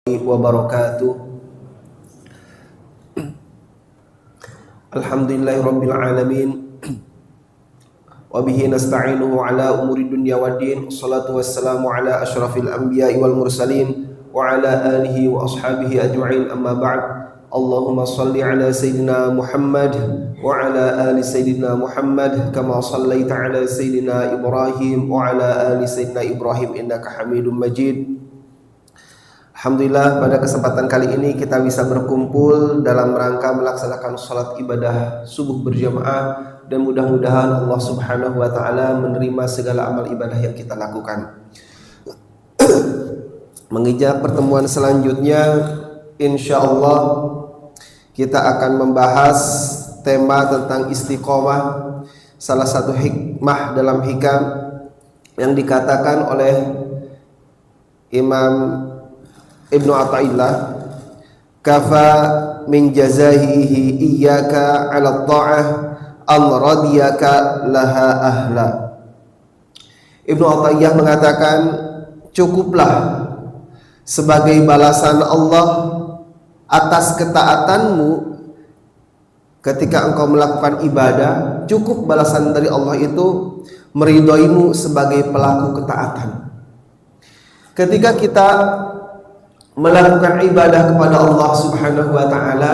wabarakatuh. Alhamdulillahirabbil alamin. Wa bihi nasta'inuhu ala umuri dunya waddin. Wassalatu wassalamu ala asyrafil anbiya'i wal mursalin wa ala alihi wa ashabihi ajma'in. Amma ba'd. Allahumma salli ala sayyidina Muhammad wa ala ali sayyidina Muhammad kama sallaita ala sayyidina Ibrahim wa ala ali sayyidina Ibrahim innaka Hamidum Majid. Alhamdulillah, pada kesempatan kali ini kita bisa berkumpul dalam rangka melaksanakan sholat ibadah subuh berjamaah, dan mudah-mudahan Allah Subhanahu wa Ta'ala menerima segala amal ibadah yang kita lakukan. Menginjak pertemuan selanjutnya, insya Allah kita akan membahas tema tentang istiqomah, salah satu hikmah dalam hikam yang dikatakan oleh Imam Ibnu Athaillah, kafa min jazaihi iyyaka 'ala ta'ah an radiyaka laha ahla. Ibnu Athaillah mengatakan, cukuplah sebagai balasan Allah atas ketaatanmu ketika engkau melakukan ibadah, cukup balasan dari Allah itu meridhoimu sebagai pelaku ketaatan. Ketika kita melakukan ibadah kepada Allah Subhanahu wa Ta'ala,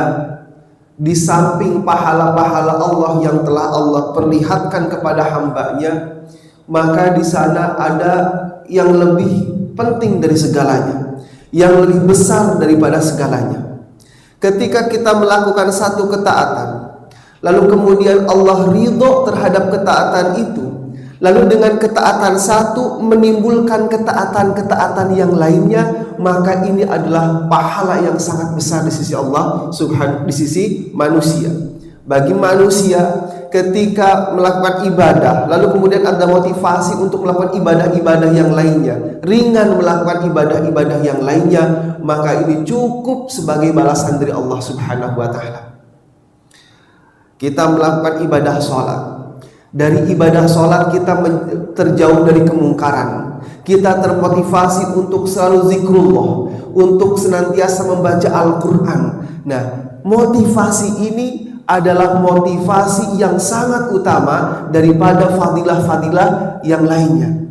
di samping pahala-pahala Allah yang telah Allah perlihatkan kepada hambanya, maka di sana ada yang lebih penting dari segalanya, yang lebih besar daripada segalanya. Ketika kita melakukan satu ketaatan, lalu kemudian Allah ridho terhadap ketaatan itu, lalu dengan ketaatan satu menimbulkan ketaatan-ketaatan yang lainnya, maka ini adalah pahala yang sangat besar di sisi Allah Subhanahu, di sisi manusia. Bagi manusia ketika melakukan ibadah, lalu kemudian ada motivasi untuk melakukan ibadah-ibadah yang lainnya, ringan melakukan ibadah-ibadah yang lainnya, maka ini cukup sebagai balasan dari Allah Subhanahu wa Ta'ala. Kita melakukan ibadah sholat, dari ibadah sholat kita terjauh dari kemungkaran, kita termotivasi untuk selalu zikrullah, untuk senantiasa membaca Al-Quran. Nah, motivasi ini adalah motivasi yang sangat utama daripada fadilah-fadilah yang lainnya.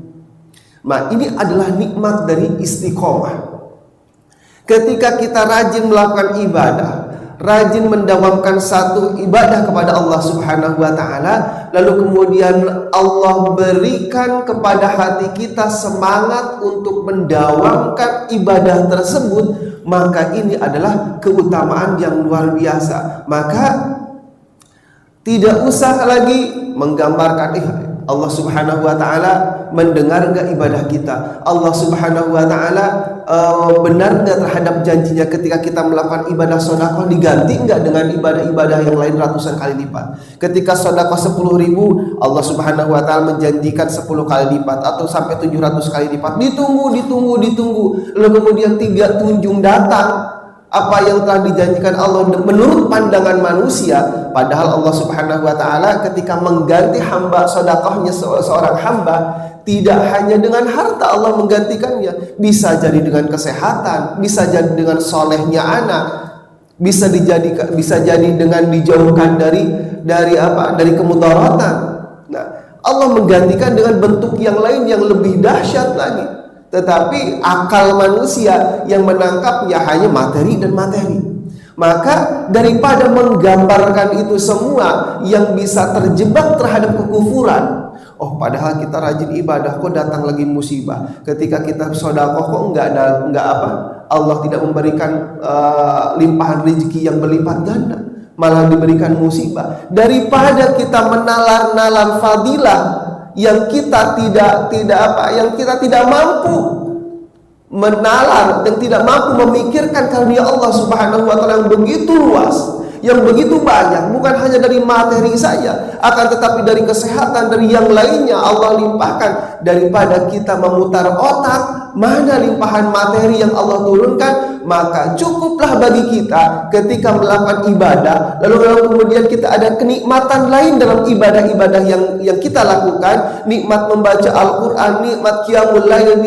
Nah, ini adalah nikmat dari istiqomah. Ketika kita rajin melakukan ibadah, rajin mendawamkan satu ibadah kepada Allah Subhanahu wa Ta'ala, lalu kemudian Allah berikan kepada hati kita semangat untuk mendawamkan ibadah tersebut, maka ini adalah keutamaan yang luar biasa. Maka tidak usah lagi menggambarkan Allah Subhanahu wa Ta'ala mendengar enggak ibadah kita, Allah Subhanahu wa Ta'ala benar enggak terhadap janjinya ketika kita melakukan ibadah sedekah, diganti enggak dengan ibadah-ibadah yang lain ratusan kali lipat. Ketika sedekah 10.000, Allah Subhanahu wa Ta'ala menjanjikan 10 kali lipat atau sampai 700 kali lipat. Ditunggu, lalu kemudian 3 tunjung datang apa yang telah dijanjikan Allah menurut pandangan manusia. Padahal Allah Subhanahu wa Ta'ala ketika mengganti hamba sedekahnya seorang hamba, tidak hanya dengan harta Allah menggantikannya, bisa jadi dengan kesehatan, bisa jadi dengan solehnya anak, bisa jadi dengan dijauhkan dari kemudaratan. Nah, Allah menggantikan dengan bentuk yang lain yang lebih dahsyat lagi. Tetapi akal manusia yang menangkapnya hanya materi dan materi. Maka daripada menggambarkan itu semua yang bisa terjebak terhadap kekufuran, oh padahal kita rajin ibadah kok datang lagi musibah. Ketika kita sedekah kok enggak apa? Allah tidak memberikan limpahan rezeki yang berlipat ganda, malah diberikan musibah. Daripada kita menalar-nalar fadilah yang kita tidak mampu menalar dan tidak mampu memikirkan karunia Allah Subhanahu wa Ta'ala yang begitu luas, yang begitu banyak, bukan hanya dari materi saja, akan tetapi dari kesehatan, dari yang lainnya Allah limpahkan. Daripada kita memutar otak mana limpahan materi yang Allah turunkan, maka cukuplah bagi kita ketika melakukan ibadah, lalu kemudian kita ada kenikmatan lain dalam ibadah-ibadah yang kita lakukan, nikmat membaca Al-Quran, nikmat qiyamul lail,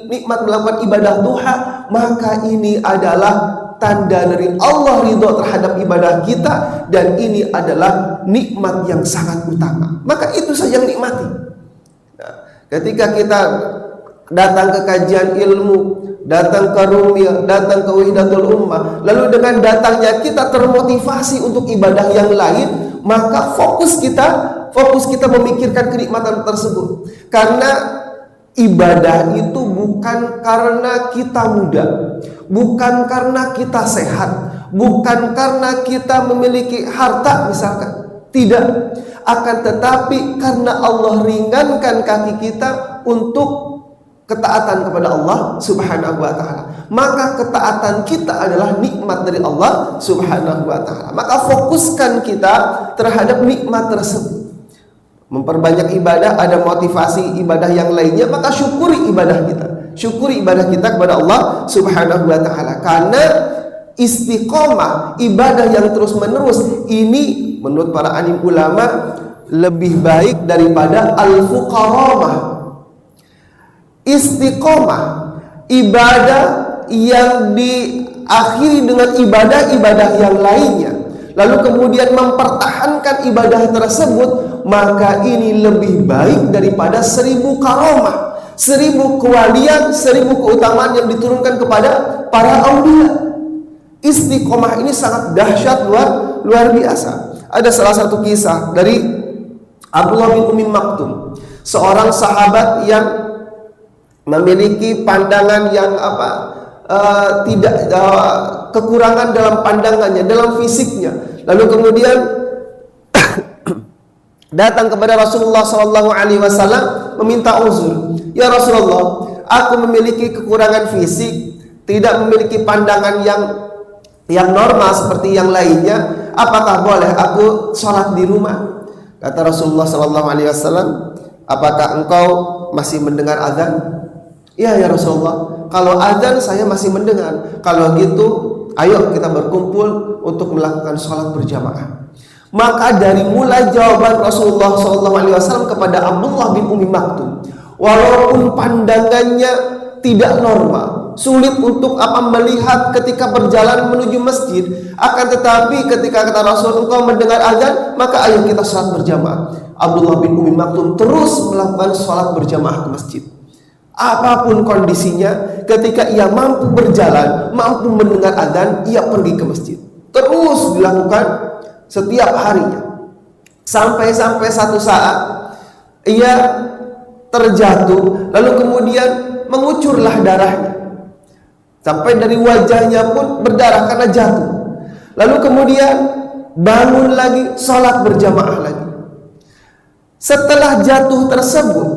nikmat melakukan ibadah duha, maka ini adalah tanda dari Allah ridho terhadap ibadah kita, dan ini adalah nikmat yang sangat utama. Maka itu saja yang nikmati. Nah, ketika kita datang ke kajian ilmu, datang ke Rumiyah, datang ke Wihdatul Ummah, lalu dengan datangnya kita termotivasi untuk ibadah yang lain, maka fokus kita memikirkan kenikmatan tersebut. Karena ibadah itu bukan karena kita muda, bukan karena kita sehat, bukan karena kita memiliki harta misalkan, tidak, akan tetapi karena Allah ringankan kaki kita untuk ketaatan kepada Allah Subhanahu wa ta'ala. Maka ketaatan kita adalah nikmat dari Allah Subhanahu wa ta'ala. Maka fokuskan kita terhadap nikmat tersebut. Memperbanyak ibadah, ada motivasi ibadah yang lainnya, maka syukuri ibadah kita. Syukuri ibadah kita kepada Allah Subhanahu wa ta'ala. Karena istiqomah, ibadah yang terus menerus, ini menurut para alim ulama lebih baik daripada al-fuqaramah. Istiqomah, ibadah yang diakhiri dengan ibadah-ibadah yang lainnya, lalu kemudian mempertahankan ibadah tersebut, maka ini lebih baik daripada 1000 karomah, 1000 kewalian, 1000 keutamaan yang diturunkan kepada para aulia. Istiqomah ini sangat dahsyat, luar biasa. Ada salah satu kisah dari Abdullah bin Umi Maktum, seorang sahabat yang memiliki pandangan yang tidak kekurangan dalam pandangannya, dalam fisiknya. Lalu kemudian datang kepada Rasulullah SAW meminta uzur. Ya Rasulullah, aku memiliki kekurangan fisik, tidak memiliki pandangan yang normal seperti yang lainnya. Apakah boleh aku sholat di rumah? Kata Rasulullah SAW, apakah engkau masih mendengar azan? Ya Rasulullah, kalau azan saya masih mendengar. Kalau gitu, ayo kita berkumpul untuk melakukan sholat berjamaah. Maka dari mulai jawaban Rasulullah SAW kepada Abdullah bin Umi Maktum, walaupun pandangannya tidak normal, sulit untuk melihat ketika berjalan menuju masjid, akan tetapi ketika kata Rasul, engkau mendengar azan, maka ayo kita sholat berjamaah. Abdullah bin Umi Maktum terus melakukan sholat berjamaah ke masjid. Apapun kondisinya, ketika ia mampu berjalan, mampu mendengar azan, ia pergi ke masjid. Terus dilakukan setiap harinya. Sampai satu saat ia terjatuh, lalu kemudian mengucurlah darahnya. Sampai dari wajahnya pun berdarah karena jatuh. Lalu kemudian bangun lagi, sholat berjamaah lagi. Setelah jatuh tersebut,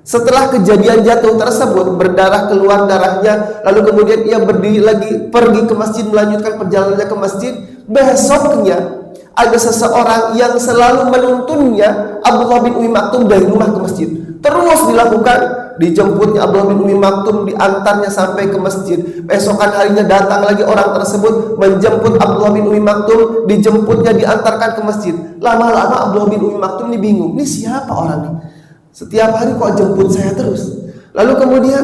setelah kejadian jatuh tersebut, berdarah, keluar darahnya, lalu kemudian ia berdiri lagi, pergi ke masjid, melanjutkan perjalanannya ke masjid. Besoknya ada seseorang yang selalu menuntunnya Abdullah bin Umi Maktum dari rumah ke masjid. Terus dilakukan, dijemputnya Abdullah bin Umi Maktum, diantarnya sampai ke masjid. Besokan harinya datang lagi orang tersebut menjemput Abdullah bin Umi Maktum, dijemputnya, diantarkan ke masjid. Lama-lama Abdullah bin Umi Maktum ini bingung, ini siapa orang ini? Setiap hari kok jemput saya terus. Lalu kemudian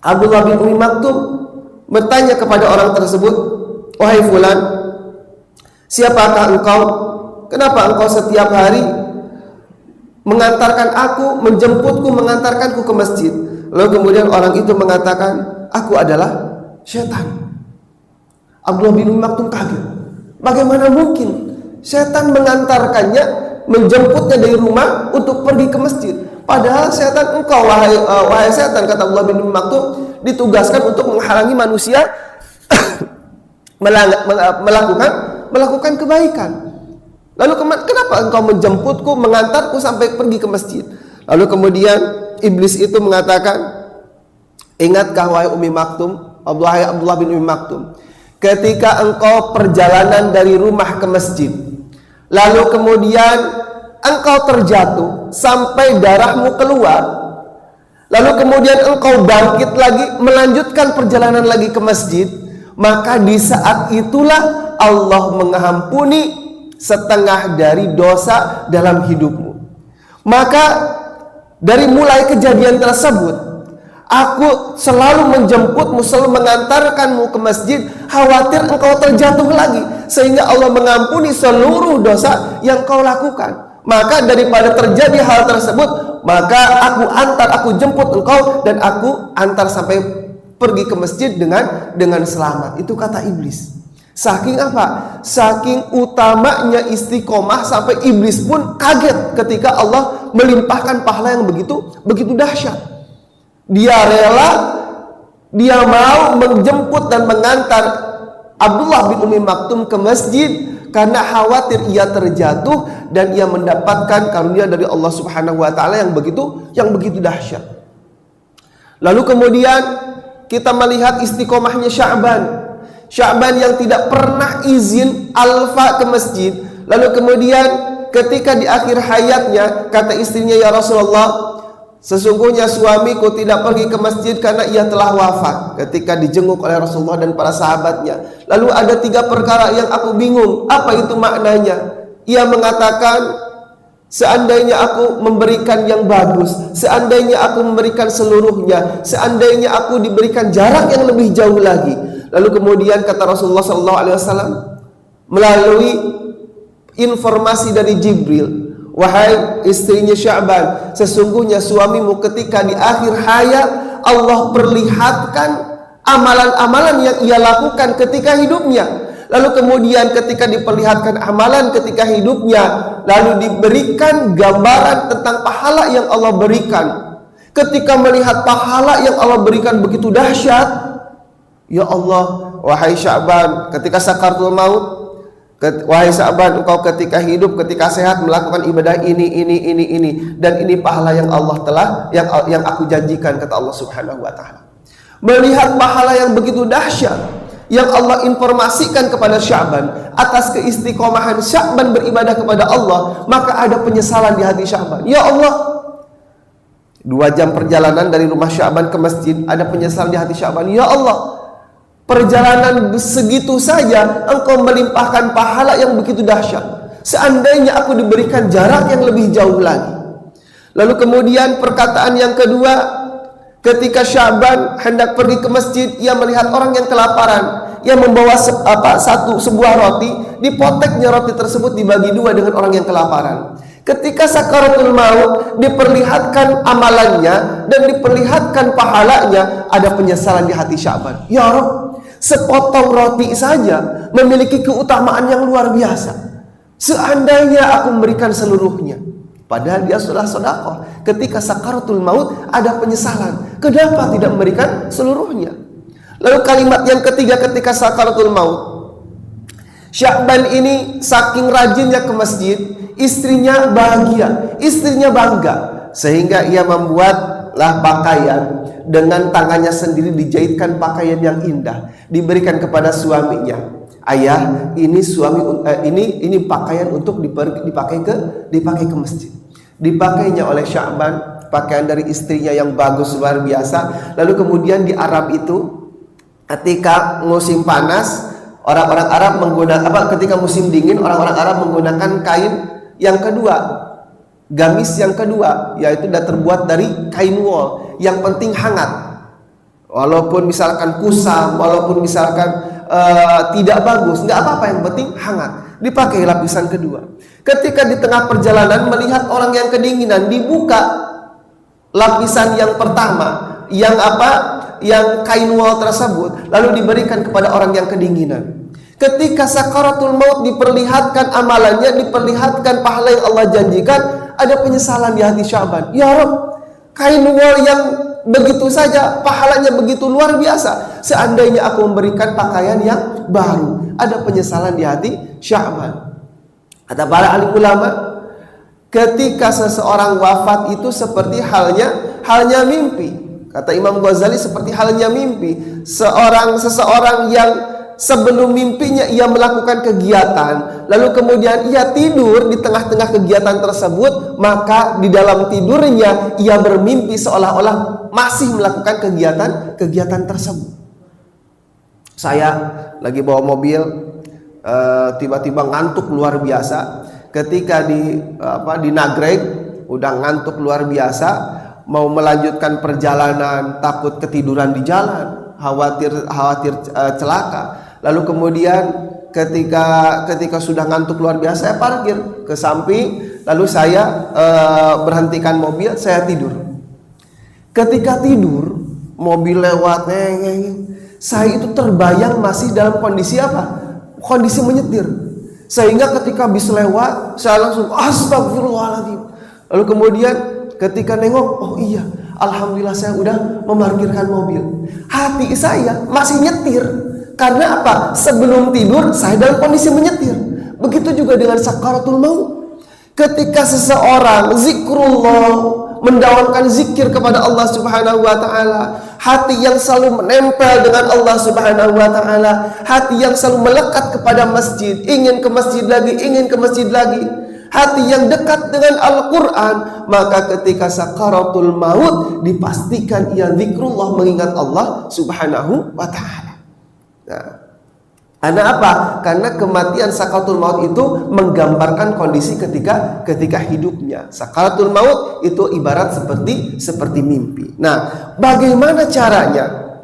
Abdullah bin Umi Maktum bertanya kepada orang tersebut, wahai fulan, siapakah engkau? Kenapa engkau setiap hari mengantarkan aku, menjemputku, mengantarkanku ke masjid? Lalu kemudian orang itu mengatakan, aku adalah setan. Abdullah bin Umi Maktum kaget. Bagaimana mungkin setan mengantarkannya, menjemputnya dari rumah untuk pergi ke masjid? Padahal setan, engkau wahai setan, kata Abdullah bin Umi Maktum, ditugaskan untuk menghalangi manusia melakukan kebaikan. Lalu kenapa engkau menjemputku, mengantarku sampai pergi ke masjid? Lalu kemudian iblis itu mengatakan, ingatkah wahai Umi Maktum, Abdullah bin Umi Maktum, ketika engkau perjalanan dari rumah ke masjid, lalu kemudian engkau terjatuh sampai darahmu keluar, lalu kemudian engkau bangkit lagi, melanjutkan perjalanan lagi ke masjid, maka di saat itulah Allah mengampuni setengah dari dosa dalam hidupmu. Maka dari mulai kejadian tersebut, aku selalu menjemputmu, selalu mengantarkanmu ke masjid, khawatir engkau terjatuh lagi, sehingga Allah mengampuni seluruh dosa yang kau lakukan. Maka daripada terjadi hal tersebut, maka aku jemput engkau dan aku antar sampai pergi ke masjid dengan selamat. Itu kata iblis. Saking apa? Saking utamanya istiqomah sampai iblis pun kaget ketika Allah melimpahkan pahala yang begitu dahsyat. Dia rela, dia mau menjemput dan mengantar Abdullah bin Umi Maktum ke masjid karena khawatir ia terjatuh dan ia mendapatkan karunia dari Allah Subhanahu wa taala yang begitu dahsyat. Lalu kemudian kita melihat istiqomahnya Sya'ban yang tidak pernah izin alfa ke masjid. Lalu kemudian ketika di akhir hayatnya kata istrinya, ya Rasulullah, sesungguhnya suamiku tidak pergi ke masjid karena ia telah wafat. Ketika dijenguk oleh Rasulullah dan para sahabatnya, lalu ada 3 perkara yang aku bingung, apa itu maknanya? Ia mengatakan, seandainya aku memberikan yang bagus, seandainya aku memberikan seluruhnya, seandainya aku diberikan jarak yang lebih jauh lagi. Lalu kemudian kata Rasulullah SAW melalui informasi dari Jibril, wahai istrinya Sya'ban, sesungguhnya suamimu ketika di akhir hayat Allah perlihatkan amalan-amalan yang ia lakukan ketika hidupnya. Lalu kemudian ketika diperlihatkan amalan ketika hidupnya, lalu diberikan gambaran tentang pahala yang Allah berikan. Ketika melihat pahala yang Allah berikan begitu dahsyat, ya Allah, wahai Sya'ban, ketika sakaratul maut, wahai Sya'ban, engkau ketika hidup, ketika sehat melakukan ibadah ini, dan ini pahala yang Allah telah yang aku janjikan, kata Allah Subhanahu wa taala. Melihat pahala yang begitu dahsyat yang Allah informasikan kepada Sya'ban atas keistiqomahan Sya'ban beribadah kepada Allah, maka ada penyesalan di hati Sya'ban. Ya Allah, 2 jam perjalanan dari rumah Sya'ban ke masjid, ada penyesalan di hati Sya'ban. Ya Allah, perjalanan segitu saja engkau melimpahkan pahala yang begitu dahsyat. Seandainya aku diberikan jarak yang lebih jauh lagi. Lalu kemudian perkataan yang kedua, ketika Sya'ban hendak pergi ke masjid, ia melihat orang yang kelaparan. Ia membawa sebuah roti, dipoteknya roti tersebut dibagi 2 dengan orang yang kelaparan. Ketika sakaratul maut diperlihatkan amalannya dan diperlihatkan pahalanya, ada penyesalan di hati Sya'ban. Ya Rabb, sepotong roti saja memiliki keutamaan yang luar biasa. Seandainya aku memberikan seluruhnya. Padahal dia sudah sedekah. Ketika sakaratul maut ada penyesalan. Kenapa tidak memberikan seluruhnya? Lalu kalimat yang ketiga ketika sakaratul maut, Sya'ban ini saking rajinnya ke masjid, istrinya bahagia, istrinya bangga, sehingga ia membuatlah pakaian dengan tangannya sendiri, dijahitkan pakaian yang indah, diberikan kepada suaminya. Ayah, ini ini pakaian untuk dipakai ke masjid. Dipakainya oleh Sya'ban pakaian dari istrinya yang bagus luar biasa. Lalu kemudian di Arab itu ketika musim panas, orang-orang Arab ketika musim dingin, orang-orang Arab menggunakan kain yang kedua, gamis yang kedua, yaitu sudah terbuat dari kain wol. Yang penting hangat. Walaupun misalkan kusam, walaupun misalkan tidak bagus, nggak apa-apa, yang penting hangat. Dipakai lapisan kedua. Ketika di tengah perjalanan melihat orang yang kedinginan, dibuka lapisan yang pertama, yang kain wol tersebut, lalu diberikan kepada orang yang kedinginan. Ketika sakaratul maut diperlihatkan amalannya, diperlihatkan pahala yang Allah janjikan, ada penyesalan di hati Sya'ban. Ya Rabb, kain wol yang begitu saja pahalanya begitu luar biasa. Seandainya aku memberikan pakaian yang baru, ada penyesalan di hati Sya'ban. Kata para alim ulama, ketika seseorang wafat itu seperti halnya mimpi. Kata Imam Ghazali, seperti halnya mimpi. Seseorang yang sebelum mimpinya ia melakukan kegiatan, lalu kemudian ia tidur di tengah-tengah kegiatan tersebut, maka di dalam tidurnya ia bermimpi seolah-olah masih melakukan kegiatan tersebut. Saya lagi bawa mobil, tiba-tiba ngantuk luar biasa. Ketika di Nagreg, udah ngantuk luar biasa, mau melanjutkan perjalanan, takut ketiduran di jalan, khawatir celaka. Lalu kemudian ketika sudah ngantuk luar biasa, saya parkir ke samping, lalu saya berhentikan mobil, saya tidur. Ketika tidur, mobil lewat, saya itu terbayang masih dalam kondisi apa? Kondisi menyetir. Sehingga ketika bis lewat, saya langsung astagfirullahaladzim. Lalu kemudian ketika nengok, oh iya, alhamdulillah saya udah memarkirkan mobil. Hati saya masih nyetir. Karena apa? Sebelum tidur saya dalam kondisi menyetir. Begitu juga dengan sakaratul maut. Ketika seseorang zikrullah, mendawamkan zikir kepada Allah Subhanahu wa taala, hati yang selalu menempel dengan Allah Subhanahu wa taala, hati yang selalu melekat kepada masjid, ingin ke masjid lagi, hati yang dekat dengan Al-Qur'an, maka ketika sakaratul maut dipastikan ia zikrullah, mengingat Allah Subhanahu wa taala. Nah, karena apa? Karena kematian sakaratul maut itu menggambarkan kondisi ketika hidupnya. Sakaratul maut itu ibarat seperti mimpi. Nah, bagaimana caranya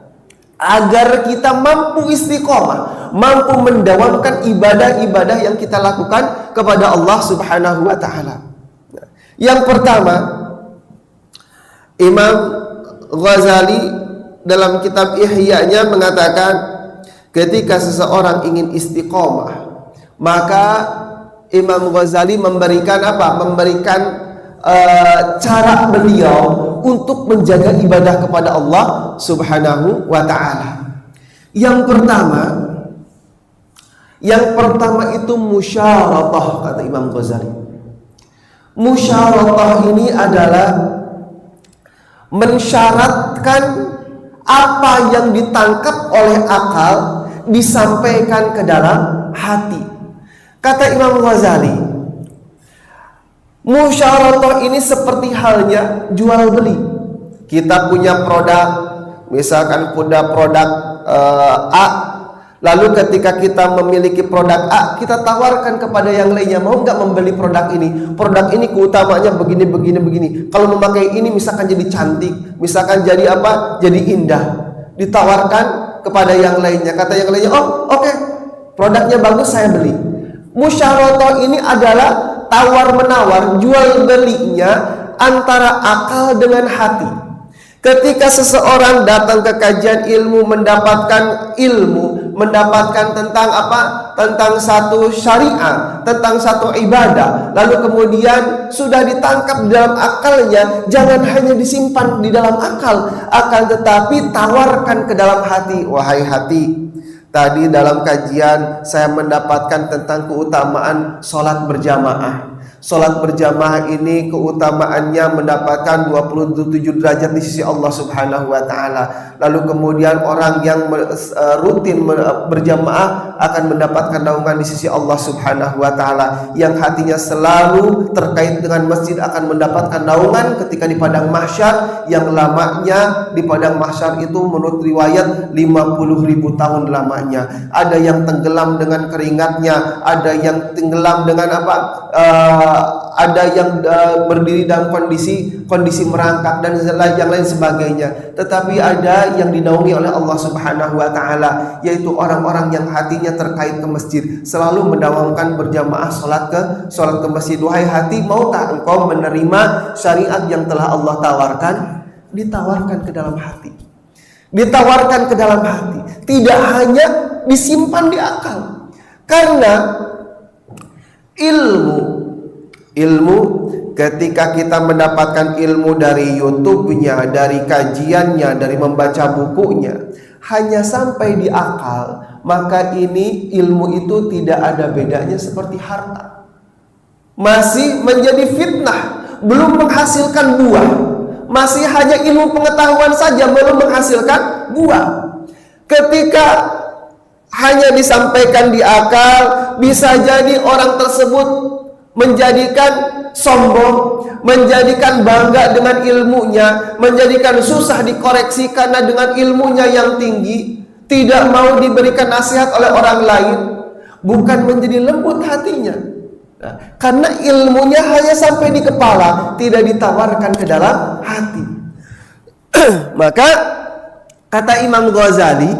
agar kita mampu istiqomah, mampu mendawamkan ibadah-ibadah yang kita lakukan kepada Allah Subhanahu wa taala? Nah, yang pertama, Imam Ghazali dalam kitab Ihya-nya mengatakan, ketika seseorang ingin istiqomah, maka Imam Ghazali memberikan apa? Memberikan cara beliau untuk menjaga ibadah kepada Allah Subhanahu wa taala. Yang pertama itu musyaratah, kata Imam Ghazali. Musyaratah ini adalah mensyaratkan apa yang ditangkap oleh akal disampaikan ke dalam hati. Kata Imam Ghazali, musyaratah ini seperti halnya jual beli. Kita punya produk, misalkan punya produk A, lalu ketika kita memiliki produk A, kita tawarkan kepada yang lainnya, mau nggak membeli produk ini? Produk ini keutamanya begini. Kalau memakai ini misalkan jadi cantik, misalkan jadi apa? Jadi indah. Ditawarkan kepada yang lainnya. Kata yang lainnya, oh oke, produknya bagus, saya beli. Musyaratah ini adalah tawar-menawar, jual belinya antara akal dengan hati. Ketika seseorang datang ke kajian ilmu, mendapatkan tentang apa? Tentang satu syariat, tentang satu ibadah, lalu kemudian sudah ditangkap di dalam akalnya, jangan hanya disimpan di dalam akal, akan tetapi tawarkan ke dalam hati. Wahai hati, tadi dalam kajian saya mendapatkan tentang keutamaan sholat berjamaah. Sholat berjamaah ini keutamaannya mendapatkan 27 derajat di sisi Allah Subhanahu wa taala. Lalu kemudian orang yang rutin berjamaah akan mendapatkan naungan di sisi Allah Subhanahu wa taala. Yang hatinya selalu terkait dengan masjid akan mendapatkan naungan ketika di padang mahsyar, yang lamanya di padang mahsyar itu menurut riwayat 50.000 tahun lamanya. Ada yang tenggelam dengan keringatnya, ada yang tenggelam dengan apa? Ada yang berdiri dalam kondisi merangkak dan yang lain sebagainya. Tetapi ada yang dinaungi oleh Allah Subhanahu wa taala, yaitu orang-orang yang hatinya terkait ke masjid, selalu mendawamkan berjamaah salat ke masjid. Wahai hati, maukah engkau menerima syariat yang telah Allah tawarkan? Ditawarkan ke dalam hati. Ditawarkan ke dalam hati, tidak hanya disimpan di akal. Karena ilmu ketika kita mendapatkan ilmu dari YouTube-nya, dari kajiannya, dari membaca bukunya, hanya sampai di akal, maka ini ilmu itu tidak ada bedanya seperti harta. Masih menjadi fitnah, belum menghasilkan buah. Masih hanya ilmu pengetahuan saja, belum menghasilkan buah. Ketika hanya disampaikan di akal, bisa jadi orang tersebut menjadikan sombong, menjadikan bangga dengan ilmunya, menjadikan susah dikoreksi karena dengan ilmunya yang tinggi, tidak mau diberikan nasihat oleh orang lain, bukan menjadi lembut hatinya. Nah, karena ilmunya hanya sampai di kepala, tidak ditawarkan ke dalam hati. Maka kata Imam Ghazali,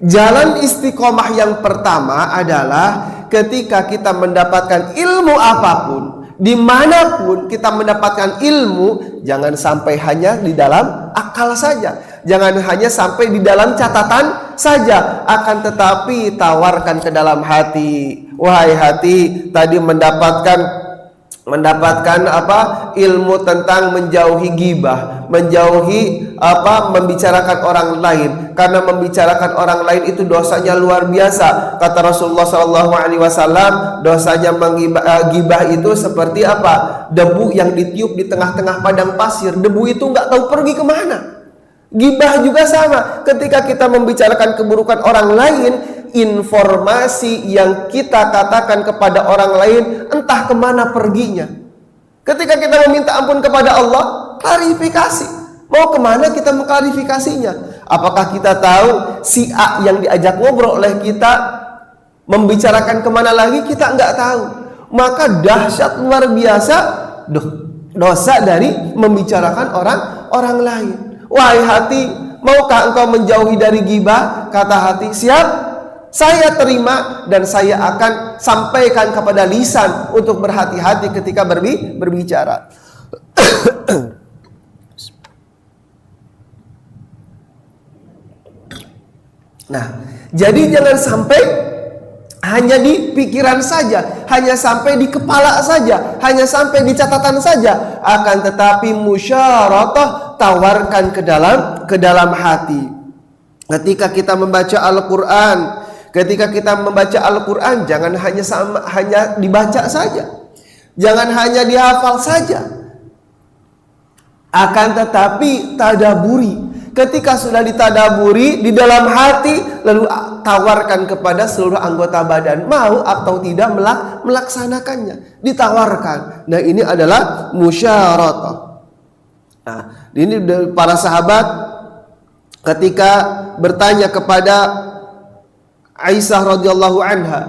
jalan istiqomah yang pertama adalah ketika kita mendapatkan ilmu apapun, dimanapun kita mendapatkan ilmu, jangan sampai hanya di dalam akal saja, jangan hanya sampai di dalam catatan saja, akan tetapi tawarkan ke dalam hati. Wahai hati, tadi mendapatkan apa ilmu tentang menjauhi ghibah, menjauhi apa membicarakan orang lain, karena membicarakan orang lain itu dosanya luar biasa. Kata Rasulullah SAW, dosanya ghibah itu seperti apa? Debu yang ditiup di tengah-tengah padang pasir, debu itu nggak tahu pergi kemana. Ghibah juga sama, ketika kita membicarakan keburukan orang lain, informasi yang kita katakan kepada orang lain entah kemana perginya. Ketika kita meminta ampun kepada Allah, klarifikasi, mau kemana kita mengklarifikasinya. Apakah kita tahu si A yang diajak ngobrol oleh kita membicarakan kemana lagi? Kita nggak tahu. Maka dahsyat luar biasa dosa dari membicarakan orang lain. Wahai hati, maukah engkau menjauhi dari ghibah? Kata hati, siap, saya terima, dan saya akan sampaikan kepada lisan untuk berhati-hati ketika berbicara. Nah, jadi jangan sampai hanya di pikiran saja, hanya sampai di kepala saja, hanya sampai di catatan saja, akan tetapi musyaratah, tawarkan ke dalam hati. Ketika kita membaca Al-Quran, jangan hanya dibaca saja, jangan hanya dihafal saja, akan tetapi tadaburi. Ketika sudah ditadaburi di dalam hati, lalu tawarkan kepada seluruh anggota badan, mau atau tidak melaksanakannya, ditawarkan. Nah, ini adalah musyaratah. Nah, ini para sahabat ketika bertanya kepada Aisyah radhiyallahu anha,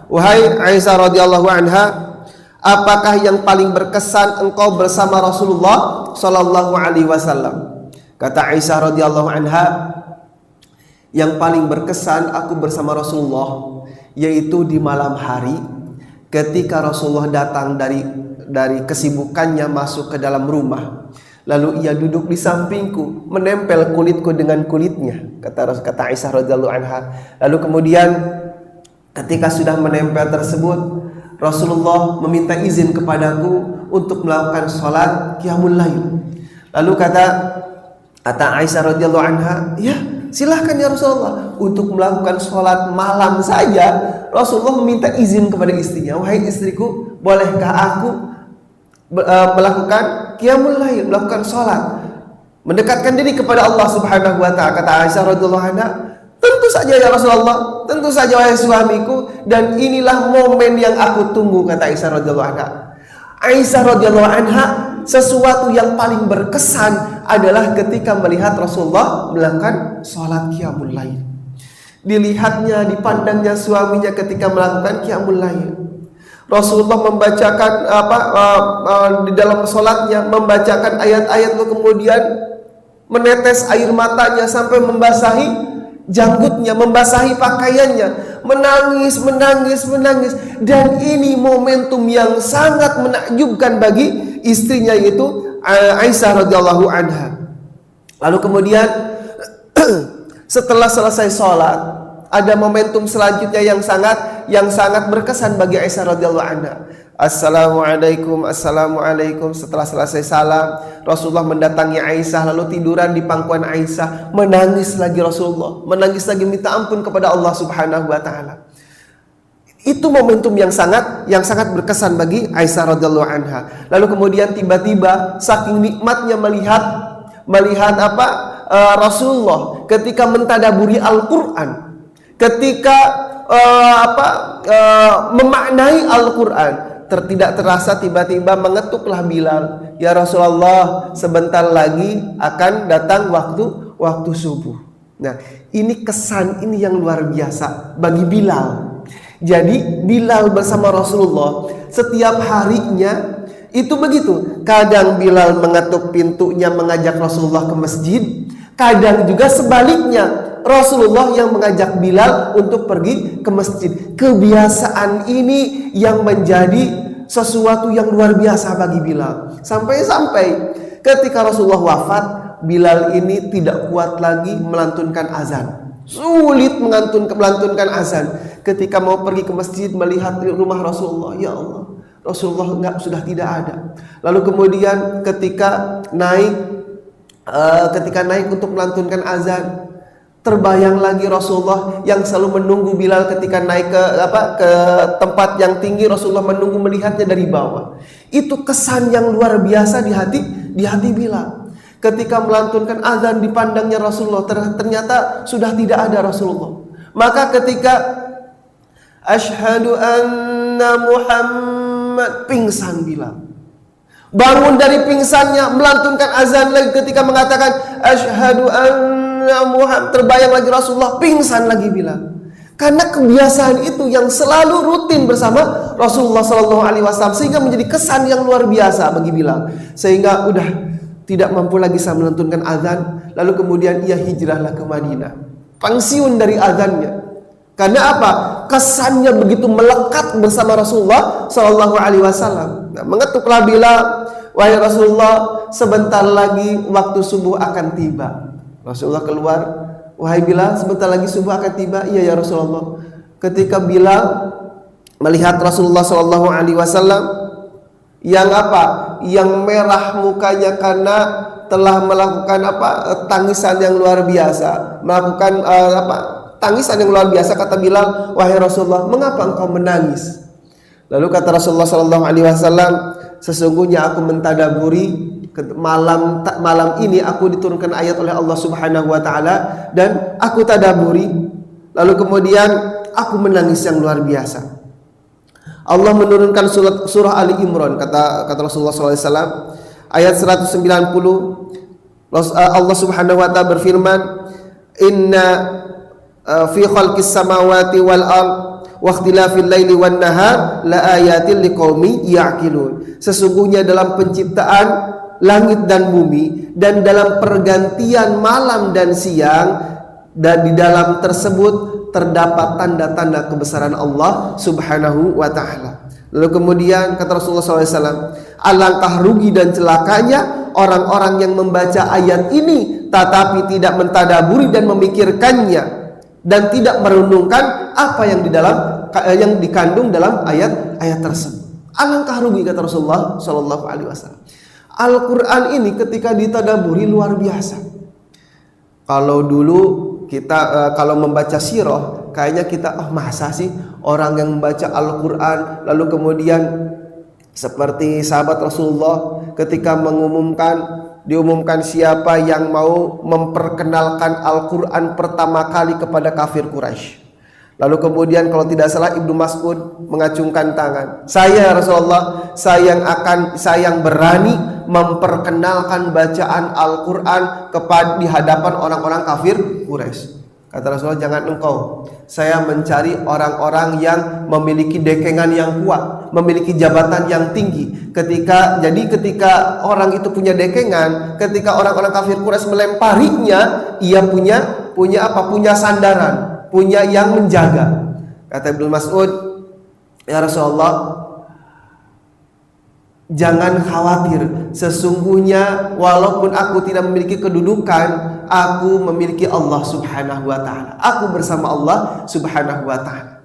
wahai Aisyah radhiyallahu anha, apakah yang paling berkesan engkau bersama Rasulullah sallallahu alaihi wasallam? Kata Aisyah radhiyallahu anha, yang paling berkesan aku bersama Rasulullah yaitu di malam hari ketika Rasulullah datang dari kesibukannya masuk ke dalam rumah, lalu ia duduk di sampingku, menempel kulitku dengan kulitnya, kata Aisyah radhiyallahu anha. Lalu kemudian ketika sudah menempel tersebut, Rasulullah meminta izin kepadaku untuk melakukan sholat qiyamul lail. Lalu kata Aisyah radhiyallahu anha, ya silahkan ya Rasulullah, untuk melakukan sholat malam saja Rasulullah meminta izin kepada istrinya, wahai istriku, bolehkah aku melakukan qiyamul lail, melakukan sholat, mendekatkan diri kepada Allah subhanahu wa ta'ala. Kata Aisyah radhiyallahu anha, tentu saja ya Rasulullah, tentu saja wahai suamiku, dan inilah momen yang aku tunggu, kata Aisyah radhiyallahu anha. Aisyah radhiyallahu anha, sesuatu yang paling berkesan adalah ketika melihat Rasulullah melakukan sholat qiyamul lail. Dilihatnya, dipandangnya suaminya ketika melakukan qiyamul lail. Rasulullah membacakan di dalam sholatnya, membacakan ayat-ayat, lalu kemudian menetes air matanya sampai membasahi janggutnya, membasahi pakaiannya, menangis. Dan ini momentum yang sangat menakjubkan bagi istrinya, yaitu Aisyah radhiyallahu anha. Lalu kemudian setelah selesai sholat, ada momentum selanjutnya yang sangat berkesan bagi Aisyah radhiyallahu anha. Assalamualaikum. Setelah selesai salam, Rasulullah mendatangi Aisyah, lalu tiduran di pangkuan Aisyah, menangis lagi Rasulullah, menangis lagi, minta ampun kepada Allah subhanahu wa ta'ala. Itu momentum yang sangat berkesan bagi Aisyah radhiyallahu anha. Lalu kemudian tiba-tiba saking nikmatnya melihat Rasulullah ketika mentadaburi Al-Quran, ketika memaknai Al-Quran, tidak terasa tiba-tiba mengetuklah Bilal, ya Rasulullah, sebentar lagi akan datang waktu subuh. Nah, ini kesan ini yang luar biasa bagi Bilal. Jadi Bilal bersama Rasulullah setiap harinya itu begitu. Kadang Bilal mengetuk pintunya mengajak Rasulullah ke masjid, kadang juga sebaliknya, Rasulullah yang mengajak Bilal untuk pergi ke masjid. Kebiasaan ini yang menjadi sesuatu yang luar biasa bagi Bilal. Sampai-sampai ketika Rasulullah wafat, Bilal ini tidak kuat lagi melantunkan azan. Sulit melantunkan azan. Ketika mau pergi ke masjid melihat rumah Rasulullah, ya Allah, Rasulullah sudah tidak ada. Lalu kemudian ketika naik untuk melantunkan azan, terbayang lagi Rasulullah yang selalu menunggu Bilal ketika naik ke tempat yang tinggi. Rasulullah menunggu melihatnya dari bawah. Itu kesan yang luar biasa di hati Bilal. Ketika melantunkan azan dipandangnya Rasulullah, ternyata sudah tidak ada Rasulullah. Maka ketika asyhadu anna Muhammad, pingsan Bilal. Bangun dari pingsannya, melantunkan azan lagi ketika mengatakan asyhadu anna Muhammad, terbayang lagi Rasulullah, pingsan lagi Bilal. Karena kebiasaan itu yang selalu rutin bersama Rasulullah SAW, sehingga menjadi kesan yang luar biasa bagi Bilal. Sehingga udah tidak mampu lagi melantunkan azan, lalu kemudian ia hijrahlah ke Madinah, pensiun dari azannya. Karena apa? Kesannya begitu melekat bersama Rasulullah SAW. Nah, mengetuklah Bilal, wahai Rasulullah, sebentar lagi waktu subuh akan tiba. Rasulullah keluar, wahai Bilal, sebentar lagi subuh akan tiba. Iya ya Rasulullah. Ketika Bilal melihat Rasulullah SAW yang yang merah mukanya karena telah melakukan tangisan yang luar biasa, melakukan tangisan yang luar biasa, kata Bilal, wahai Rasulullah, mengapa engkau menangis? Lalu kata Rasulullah SAW, sesungguhnya aku mentadaburi malam ini aku diturunkan ayat oleh Allah Subhanahu Wa Taala dan aku tadaburi, lalu kemudian aku menangis yang luar biasa. Allah menurunkan surah Ali Imran, kata Rasulullah SAW, ayat 190. Allah Subhanahu Wa Taala berfirman, Inna fi khalqis samawati wal ard wa ikhtilafil laili wan nahar la ayatin liqaumi ya'qilun. Sesungguhnya dalam penciptaan langit dan bumi dan dalam pergantian malam dan siang, dan di dalam tersebut terdapat tanda-tanda kebesaran Allah Subhanahu wa Ta'ala. Lalu kemudian kata Rasulullah SAW, alangkah rugi dan celakanya orang-orang yang membaca ayat ini tetapi tidak mentadaburi dan memikirkannya dan tidak merenungkan apa yang dikandung dalam ayat-ayat tersebut. Alangkah rugi, kata Rasulullah SAW. Al-Quran ini ketika ditadaburi luar biasa. Kalau dulu kita kalau membaca sirah, kayaknya kita masa sih orang yang membaca Al-Quran, lalu kemudian seperti sahabat Rasulullah ketika diumumkan siapa yang mau memperkenalkan Al-Quran pertama kali kepada kafir Quraisy. Lalu kemudian kalau tidak salah Ibnu Mas'ud mengacungkan tangan, saya Rasulullah, saya yang berani memperkenalkan bacaan Al-Quran di hadapan orang-orang kafir Quraisy. Kata Rasulullah, jangan engkau, saya mencari orang-orang yang memiliki dekengan yang kuat, memiliki jabatan yang tinggi. Ketika orang itu punya dekengan, ketika orang-orang kafir Quraisy melemparinya, ia punya sandaran, punya yang menjaga. Kata Ibnu Mas'ud, ya Rasulullah, jangan khawatir, sesungguhnya walaupun aku tidak memiliki kedudukan, aku memiliki Allah Subhanahu wa Ta'ala. Aku bersama Allah Subhanahu wa Ta'ala.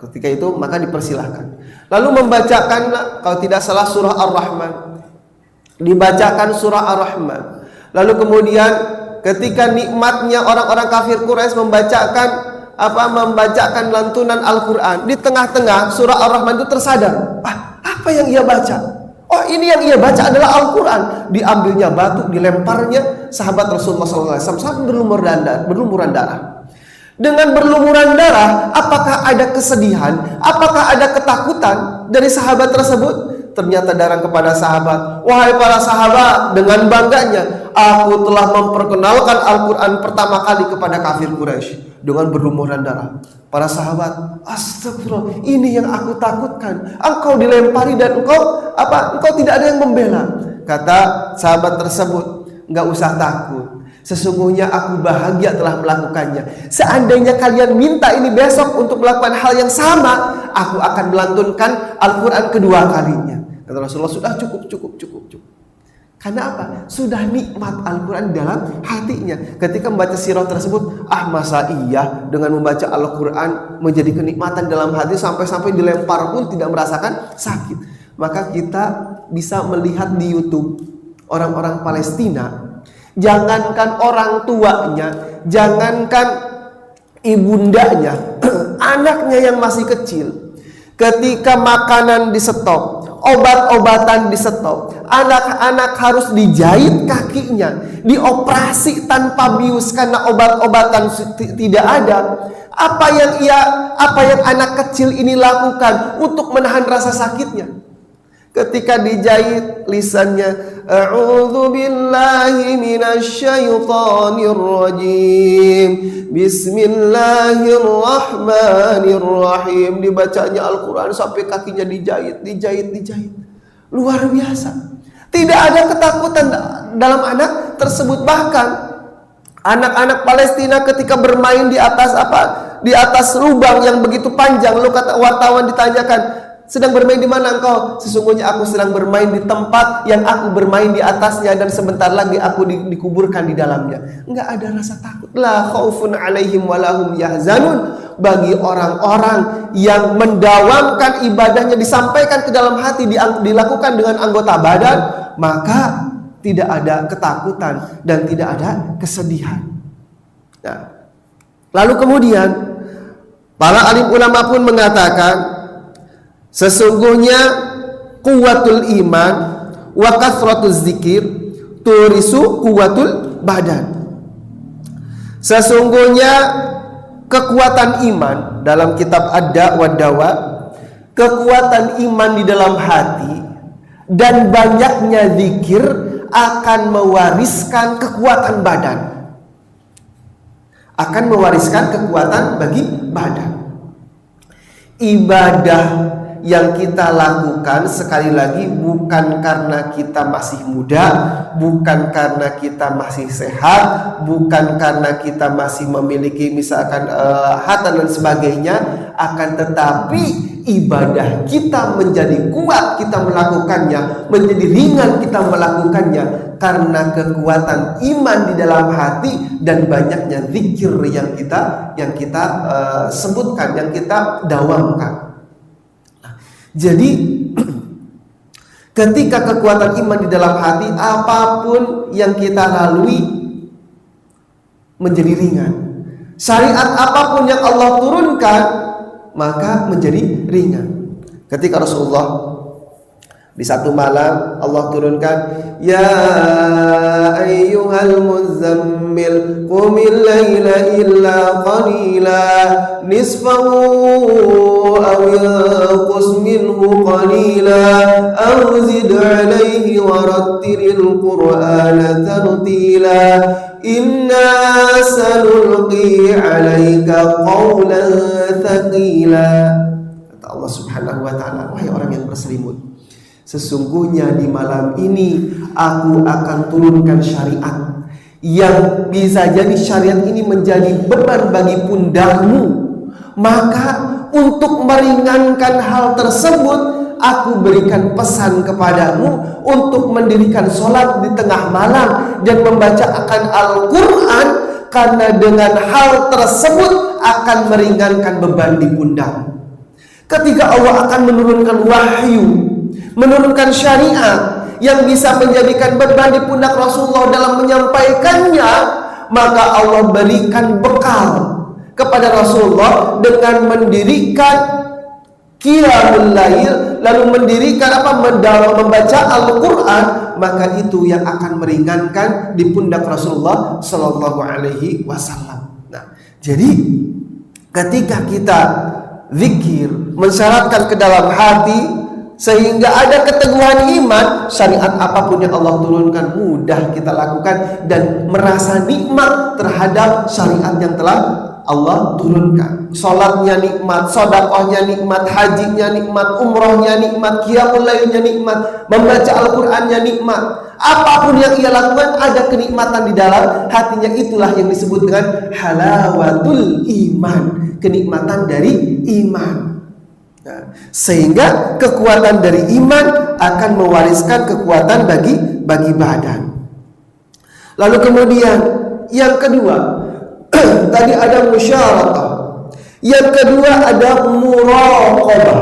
Ketika itu maka dipersilahkan. Lalu membacakan, kalau tidak salah, surah Ar-Rahman. Dibacakan surah Ar-Rahman. Lalu kemudian ketika nikmatnya orang-orang kafir Quraisy membacakan lantunan Al-Quran, di tengah-tengah surah Ar-Rahman itu tersadar, apa yang ia baca? Oh, ini yang ia baca adalah Al-Quran. Diambilnya batu, dilemparnya sahabat Rasulullah SAW sampai berlumuran darah. Dengan berlumuran darah, apakah ada kesedihan? Apakah ada ketakutan dari sahabat tersebut? Ternyata datang kepada sahabat, wahai para sahabat, dengan bangganya, aku telah memperkenalkan Al-Quran pertama kali kepada kafir Quraisy. Dengan berlumuran darah, para sahabat, astagfirullah, ini yang aku takutkan. Engkau dilempari dan engkau tidak ada yang membela. Kata sahabat tersebut, nggak usah takut. Sesungguhnya aku bahagia telah melakukannya. Seandainya kalian minta ini besok untuk melakukan hal yang sama, aku akan melantunkan Al-Quran kedua kalinya. Kata Rasulullah, sudah cukup. Karena apa? Sudah nikmat Al-Quran dalam hatinya. Ketika membaca sirah tersebut, masa iya dengan membaca Al-Quran menjadi kenikmatan dalam hati sampai-sampai dilempar pun tidak merasakan sakit. Maka kita bisa melihat di YouTube orang-orang Palestina. Jangankan orang tuanya, jangankan ibundanya, anaknya yang masih kecil, ketika makanan di stop, obat-obatan di stop, anak-anak harus dijahit kakinya, dioperasi tanpa bius karena obat-obatan tidak ada. Apa yang anak kecil ini lakukan untuk menahan rasa sakitnya? Ketika dijahit lisannya, a'udzu billahi minasyaitonir rajim, bismillahirrahmanirrahim. Dibacanya Al-Quran sampai kakinya dijahit. Luar biasa. Tidak ada ketakutan dalam anak tersebut. Bahkan anak-anak Palestina ketika bermain di atas lubang yang begitu panjang, lalu kata wartawan ditanyakan, sedang bermain di mana engkau? Sesungguhnya aku sedang bermain di tempat yang aku bermain di atasnya dan sebentar lagi aku dikuburkan di dalamnya. Enggak ada rasa takut. La khaufun alaihim walahum yahzanun. Bagi orang-orang yang mendawamkan ibadahnya disampaikan ke dalam hati, dilakukan dengan anggota badan, maka tidak ada ketakutan dan tidak ada kesedihan. Nah, lalu kemudian para alim ulama pun mengatakan, sesungguhnya kuwatul iman wa kasratuz zikir turisu kuwatul badan. Sesungguhnya kekuatan iman dalam kitab Ad-Da' wa Dawa, kekuatan iman di dalam hati dan banyaknya zikir akan mewariskan kekuatan badan. Akan mewariskan kekuatan bagi badan. Ibadah yang kita lakukan sekali lagi bukan karena kita masih muda, bukan karena kita masih sehat, bukan karena kita masih memiliki misalkan harta dan sebagainya, akan tetapi ibadah kita menjadi kuat kita melakukannya, menjadi ringan kita melakukannya karena kekuatan iman di dalam hati dan banyaknya zikir yang kita sebutkan, yang kita dawamkan. Jadi ketika kekuatan iman di dalam hati, apapun yang kita lalui menjadi ringan. Syariat apapun yang Allah turunkan maka menjadi ringan. Ketika Rasulullah di satu malam Allah turunkan, ya ayyuhal muzammil qumil laila illa qalila nisfahu aw yanqus minhu qalila aw zid alayhi warattilil qur'ana tartila inna sanulqi alayka qawlan thaqila. Kata Allah Subhanahu wa ta'ala, wahai orang yang berselimut, sesungguhnya di malam ini aku akan turunkan syariat yang bisa jadi syariat ini menjadi beban bagi pundakmu. Maka untuk meringankan hal tersebut, aku berikan pesan kepadamu untuk mendirikan sholat di tengah malam dan membaca akan Al-Quran, karena dengan hal tersebut akan meringankan beban di pundakmu. Ketika Allah akan menurunkan wahyu, menurunkan syariat yang bisa menjadikan beban di pundak Rasulullah dalam menyampaikannya, maka Allah berikan bekal kepada Rasulullah dengan mendirikan qiyamul lail, lalu mendirikan membaca Al-Quran, maka itu yang akan meringankan di pundak Rasulullah Sallallahu Alaihi Wasallam. Nah, Jadi ketika kita zikir mensyaratkan ke dalam hati sehingga ada keteguhan iman, syariat apapun yang Allah turunkan mudah kita lakukan dan merasa nikmat terhadap syariat yang telah Allah turunkan. Salatnya nikmat, sedekahnya nikmat, hajinya nikmat, umrohnya nikmat, qiyamul lailnya nikmat, membaca Al-Qur'annya nikmat. Apapun yang ia lakukan ada kenikmatan di dalam hatinya, itulah yang disebut dengan halawatul iman, kenikmatan dari iman. Nah, sehingga kekuatan dari iman akan mewariskan kekuatan bagi badan. Lalu kemudian yang kedua, tadi ada musyaratah. Yang kedua ada muraqabah.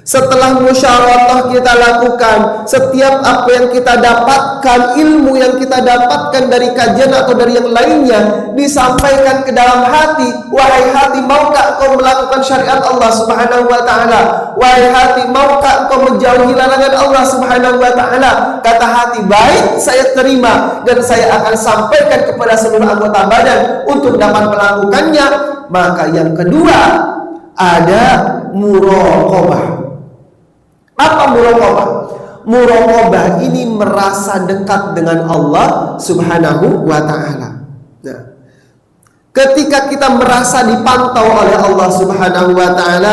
Setelah musyaratah kita lakukan, setiap apa yang kita dapatkan, ilmu yang kita dapatkan dari kajian atau dari yang lainnya disampaikan ke dalam hati. Wahai hati, maukah kau melakukan syariat Allah Subhanahu wa taala? Wahai hati, maukah kau menjauhi larangan Allah Subhanahu wa taala? Kata hati, baik, saya terima dan saya akan sampaikan kepada seluruh anggota badan untuk dapat melakukannya. Maka yang kedua ada muraqabah. Apa muraqabah? Muraqabah ini merasa dekat dengan Allah Subhanahu wa taala. Nah, ketika kita merasa dipantau oleh Allah Subhanahu wa taala,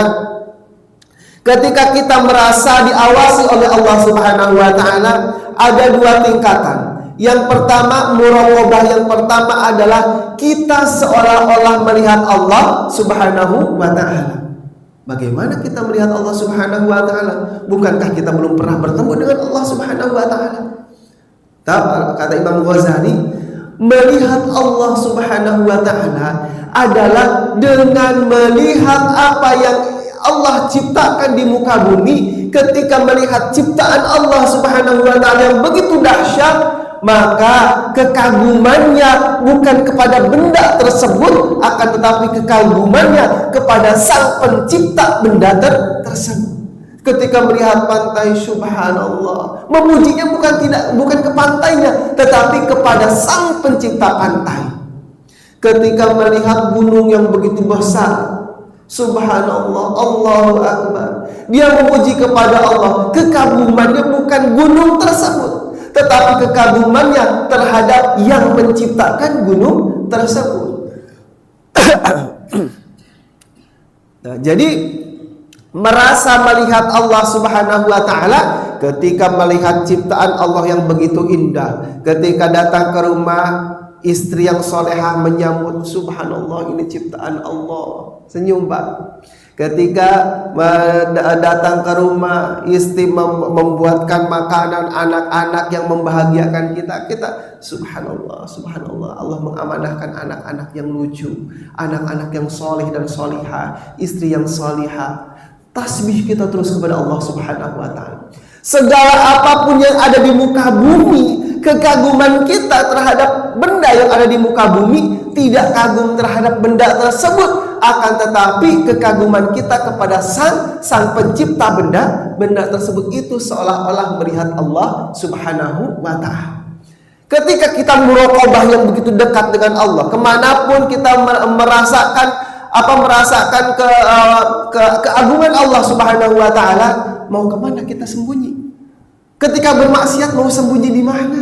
ketika kita merasa diawasi oleh Allah Subhanahu wa taala, ada dua tingkatan. Yang pertama, muraqabah yang pertama adalah kita seolah-olah melihat Allah Subhanahu wa taala. Bagaimana kita melihat Allah Subhanahu wa taala? Bukankah kita belum pernah bertemu dengan Allah Subhanahu wa taala? Kata Imam Ghazali, melihat Allah Subhanahu wa taala adalah dengan melihat apa yang Allah ciptakan di muka bumi. Ketika melihat ciptaan Allah Subhanahu wa taala yang begitu dahsyat, maka kekagumannya bukan kepada benda tersebut, akan tetapi kekagumannya kepada sang pencipta benda tersebut. Ketika melihat pantai, subhanallah, memujinya bukan ke pantainya, tetapi kepada sang pencipta pantai. Ketika melihat gunung yang begitu besar, subhanallah, Allahu akbar, dia memuji kepada Allah. Kekagumannya bukan gunung tersebut, tetapi kekagumannya terhadap yang menciptakan gunung tersebut. Nah, jadi merasa melihat Allah Subhanahu wa taala ketika melihat ciptaan Allah yang begitu indah. Ketika datang ke rumah, istri yang solehah menyambut, subhanallah, ini ciptaan Allah. Senyum, Pak. Ketika datang ke rumah, istri membuatkan makanan, anak-anak yang membahagiakan kita subhanallah, subhanallah, Allah mengamanahkan anak-anak yang lucu, anak-anak yang soleh dan solihah, istri yang solihah. Tasbih kita terus kepada Allah Subhanahu wa taala. Segala apapun yang ada di muka bumi, kekaguman kita terhadap benda yang ada di muka bumi tidak kagum terhadap benda tersebut, akan tetapi kekaguman kita kepada sang pencipta benda tersebut itu seolah-olah melihat Allah Subhanahu wa ta'ala. Ketika kita muraqabah yang begitu dekat dengan Allah, kemanapun kita merasakan keagungan Allah Subhanahu wa ta'ala, mau kemana kita sembunyi? Ketika bermaksiat mau sembunyi di mana?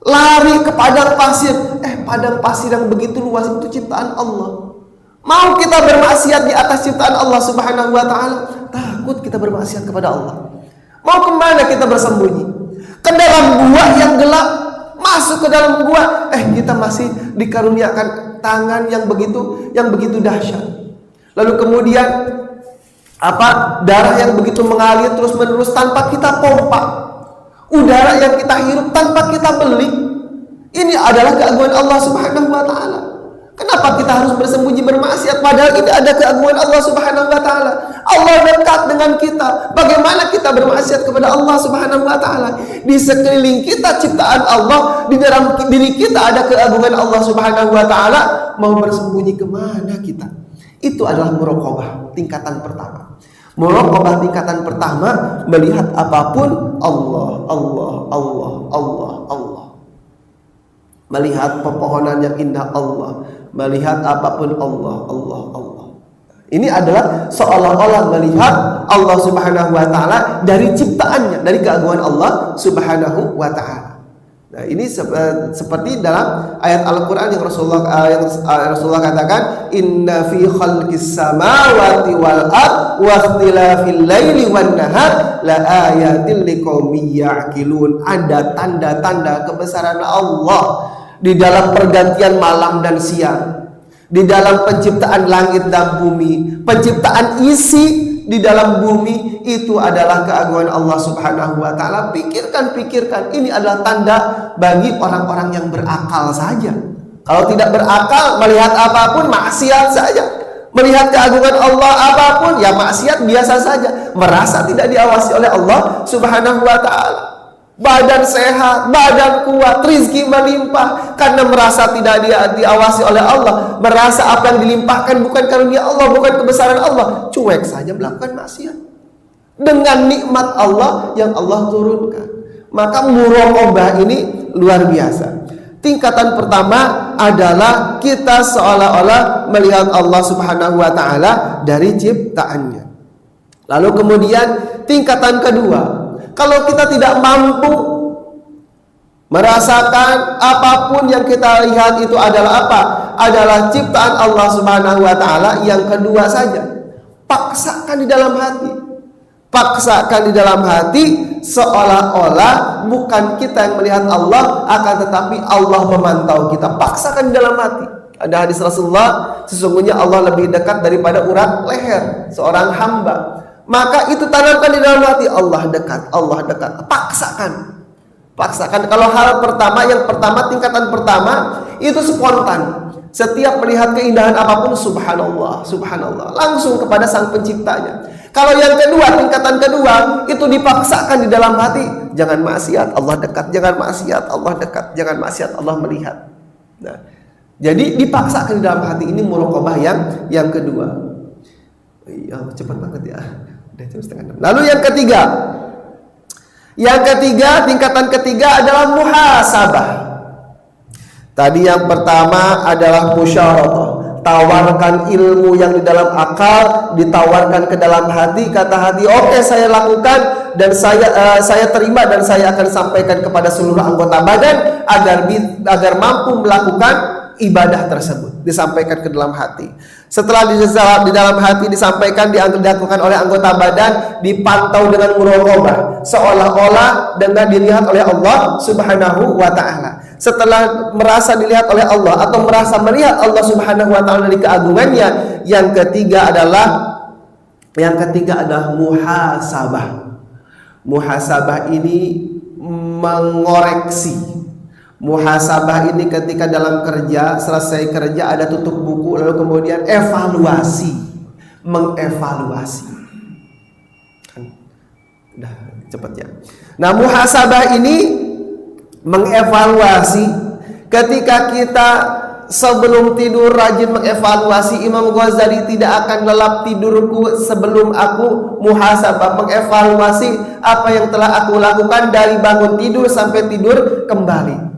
Lari ke padang pasir. Padang pasir yang begitu luas itu ciptaan Allah. Mau kita bermaksiat di atas ciptaan Allah Subhanahu wa ta'ala, takut kita bermaksiat kepada Allah. Mau kemana kita bersembunyi? Ke dalam gua yang gelap, masuk ke dalam gua, kita masih dikaruniakan tangan yang begitu dahsyat. Lalu kemudian darah yang begitu mengalir terus menerus tanpa kita pompa, udara yang kita hirup tanpa kita beli. Ini adalah keagungan Allah Subhanahu wa ta'ala. Kenapa kita harus bersembunyi bermaksiat padahal ini ada keagungan Allah Subhanahu wa ta'ala? Allah dekat dengan kita. Bagaimana kita bermaksiat kepada Allah Subhanahu wa ta'ala? Di sekeliling kita ciptaan Allah, di dalam diri kita ada keagungan Allah Subhanahu wa ta'ala. Mau bersembunyi kemana kita? Itu adalah muraqabah tingkatan pertama. Muraqabah tingkatan pertama, melihat apapun Allah, Allah, Allah, Allah, Allah. melihat pepohonan yang indah Allah, melihat apapun Allah. Ini adalah seolah-olah melihat Allah Subhanahu wa taala dari ciptaannya, dari keagungan Allah Subhanahu wa taala. Nah, ini seperti dalam ayat Al-Qur'an yang Rasulullah katakan, "Inna fi khalqis samawati wal ard wa ikhtilafil laili wan nahar la ayatil liqaumin ya'qilun." Ada tanda-tanda kebesaran Allah di dalam pergantian malam dan siang, di dalam penciptaan langit dan bumi, penciptaan isi di dalam bumi, itu adalah keagungan Allah Subhanahu wa taala. Pikirkan, ini adalah tanda bagi orang-orang yang berakal saja. Kalau tidak berakal, melihat apapun maksiat saja. Melihat keagungan Allah apapun ya maksiat biasa saja. Merasa tidak diawasi oleh Allah Subhanahu wa taala. Badan sehat, badan kuat, rizki melimpah karena merasa tidak diawasi oleh Allah, merasa apa yang dilimpahkan bukan karunia Allah, bukan kebesaran Allah, cuek saja melakukan maksiat dengan nikmat Allah yang Allah turunkan. Maka muraqabah ini luar biasa. Tingkatan pertama adalah kita seolah-olah melihat Allah Subhanahu wa taala dari ciptaannya. Lalu kemudian tingkatan kedua, kalau kita tidak mampu merasakan apapun yang kita lihat itu adalah apa? Adalah ciptaan Allah Subhanahu wa taala. Yang kedua saja, paksakan di dalam hati. Paksakan di dalam hati seolah-olah bukan kita yang melihat Allah, akan tetapi Allah memantau kita. Paksakan di dalam hati. Ada hadis Rasulullah, sesungguhnya Allah lebih dekat daripada urat leher seorang hamba. Maka itu tanamkan di dalam hati, Allah dekat, Allah dekat. Paksakan. Kalau hal pertama, yang pertama, tingkatan pertama itu spontan. Setiap melihat keindahan apapun, subhanallah, langsung kepada sang penciptanya. Kalau yang kedua, tingkatan kedua, itu dipaksakan di dalam hati. Jangan maksiat, Allah dekat. Jangan maksiat, Allah dekat. Jangan maksiat, Allah melihat. Nah, jadi dipaksakan di dalam hati. Ini muraqabah yang kedua. Iya, cepat banget ya. Lalu yang ketiga, tingkatan ketiga adalah muhasabah. Tadi yang pertama adalah musyaradah, tawarkan ilmu yang di dalam akal, ditawarkan ke dalam hati, kata hati, oke, saya lakukan dan saya terima dan saya akan sampaikan kepada seluruh anggota badan agar mampu melakukan ibadah tersebut, disampaikan ke dalam hati. Setelah di dalam hati disampaikan, dilakukan oleh anggota badan, dipantau dengan muraqabah, seolah-olah dengan dilihat oleh Allah Subhanahu wa taala. Setelah merasa dilihat oleh Allah atau merasa melihat Allah Subhanahu wa taala dari keagungannya, yang ketiga adalah muhasabah. Muhasabah ini mengoreksi. Muhasabah ini ketika dalam kerja, selesai kerja ada tutup buku, lalu kemudian mengevaluasi. Udah cepet ya. Nah, muhasabah ini mengevaluasi. Ketika kita sebelum tidur rajin mengevaluasi, Imam Ghazali tidak akan lelap tidurku sebelum aku muhasabah, mengevaluasi apa yang telah aku lakukan dari bangun tidur sampai tidur kembali.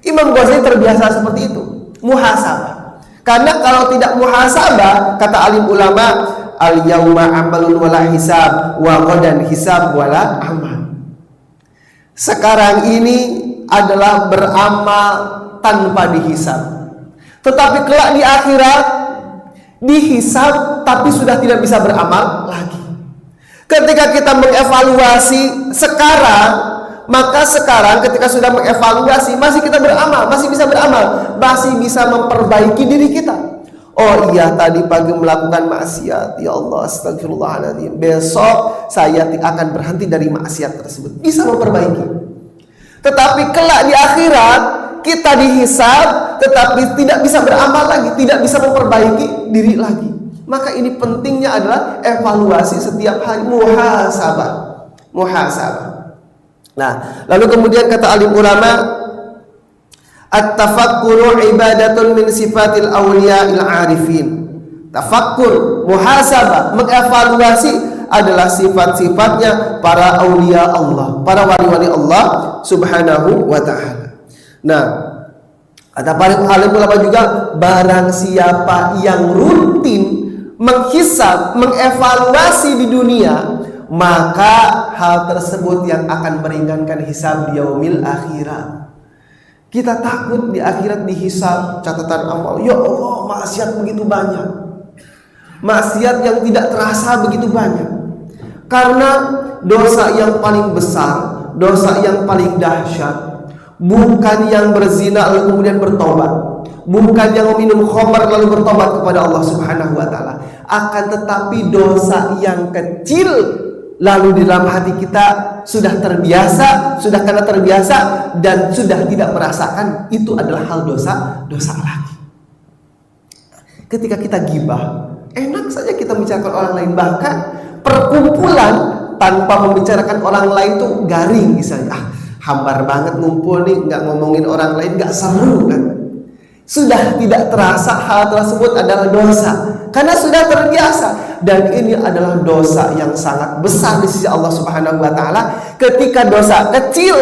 Imam Ghazali terbiasa seperti itu, muhasabah. Karena kalau tidak muhasabah, kata alim ulama, al-yauma amalun wala hisab wa ghadan hisab wala amal. Sekarang ini adalah beramal tanpa dihisab. Tetapi kelak di akhirat dihisab tapi sudah tidak bisa beramal lagi. Ketika kita mengevaluasi sekarang, maka sekarang ketika sudah mengevaluasi masih kita beramal, masih bisa beramal, masih bisa memperbaiki diri kita. Oh iya, tadi pagi melakukan maksiat, ya Allah, astagfirullahaladzim, besok saya akan berhenti dari maksiat tersebut, bisa memperbaiki. Tetapi kelak di akhirat kita dihisab tetapi tidak bisa beramal lagi, tidak bisa memperbaiki diri lagi. Maka ini pentingnya adalah evaluasi setiap hari, muhasabah. Nah, lalu kemudian kata alim ulama, at-tafakkuru ibadatun min sifatil awliya'il arifin. Tafakkur, muhasabah, mengevaluasi adalah sifat-sifatnya para aulia Allah, para wali-wali Allah Subhanahu wa ta'ala. Nah, Kata para alim ulama juga, barang siapa yang rutin menghisab, mengevaluasi di dunia, maka hal tersebut yang akan meringankan hisab di yaumil akhirat. Kita takut di akhirat dihisab catatan amal. Ya Allah, maksiat begitu banyak. Maksiat yang tidak terasa begitu banyak. Karena dosa yang paling besar, dosa yang paling dahsyat, bukan yang berzina lalu kemudian bertobat, bukan yang meminum khamar lalu bertobat kepada Allah Subhanahu wa taala, akan tetapi dosa yang kecil lalu di dalam hati kita sudah terbiasa, sudah karena terbiasa dan sudah tidak merasakan, itu adalah hal dosa lagi. Ketika kita gibah, enak saja kita membicarakan orang lain, bahkan perkumpulan tanpa membicarakan orang lain tuh garing misalnya. Hambar banget ngumpul nih, nggak ngomongin orang lain, nggak seru kan? Sudah tidak terasa hal tersebut adalah dosa karena sudah terbiasa, dan ini adalah dosa yang sangat besar di sisi Allah Subhanahu wa taala. Ketika dosa kecil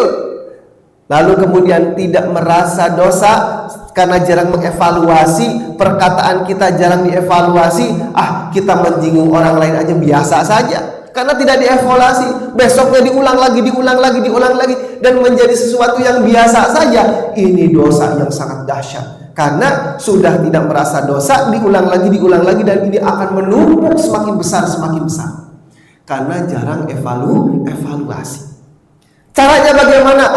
lalu kemudian tidak merasa dosa karena jarang mengevaluasi, perkataan kita jarang dievaluasi, kita menyinggung orang lain aja biasa saja karena tidak dievaluasi, besoknya diulang lagi, dan menjadi sesuatu yang biasa saja. Ini dosa yang sangat dahsyat karena sudah tidak merasa dosa, diulang lagi, dan ini akan menumpuk semakin besar karena jarang evaluasi. Caranya bagaimana?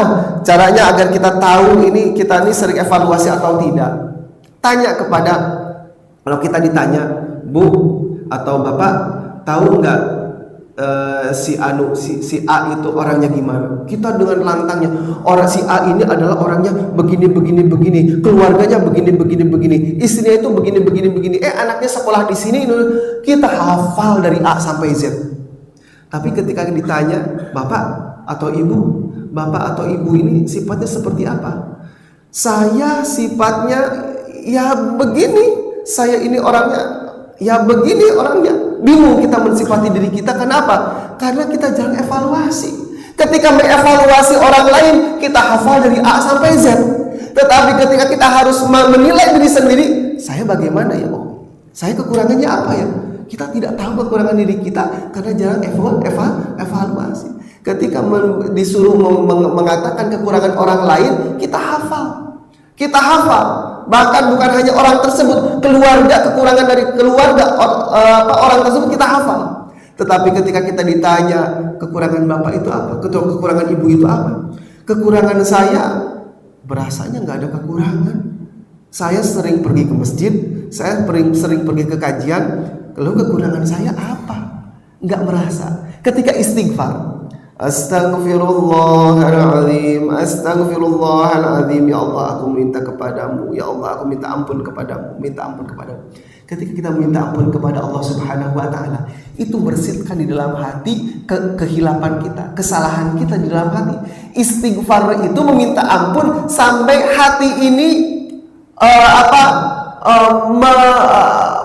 Caranya agar kita tahu kita sering evaluasi atau tidak. Tanya kepada, kalau kita ditanya, Bu atau Bapak, tahu nggak si A itu orangnya gimana? Kita dengan lantangnya, orang si A ini adalah orangnya begini, keluarganya begini, istrinya itu begini, anaknya sekolah di sini. Kita hafal dari A sampai Z. Tapi ketika ditanya, Bapak atau Ibu ini sifatnya seperti apa? Saya sifatnya ya begini, saya ini orangnya ya begini orangnya. Bingung kita mensifati diri kita. Kenapa? Karena kita jarang evaluasi. Ketika mengevaluasi orang lain, kita hafal dari A sampai Z. Tetapi ketika kita harus menilai diri sendiri, saya bagaimana ya? Saya kekurangannya apa ya? Kita tidak tahu kekurangan diri kita karena jarang evaluasi. Ketika disuruh mengatakan kekurangan orang lain, kita hafal. Bahkan bukan hanya orang tersebut, kekurangan dari keluarga orang tersebut kita hafal. Tetapi ketika kita ditanya kekurangan bapak itu apa, kekurangan ibu itu apa, kekurangan saya berasanya nggak ada kekurangan. Saya sering pergi ke masjid, saya sering pergi ke kajian. Lalu kekurangan saya apa? Nggak merasa. Ketika istighfar, Astaghfirullahaladzim, ya Allah aku minta kepadamu, ya Allah aku minta ampun kepadamu. Ketika kita minta ampun kepada Allah Subhanahu wa taala, itu bersihkan di dalam hati kehilapan kita, kesalahan kita di dalam hati. Istighfar itu meminta ampun sampai hati ini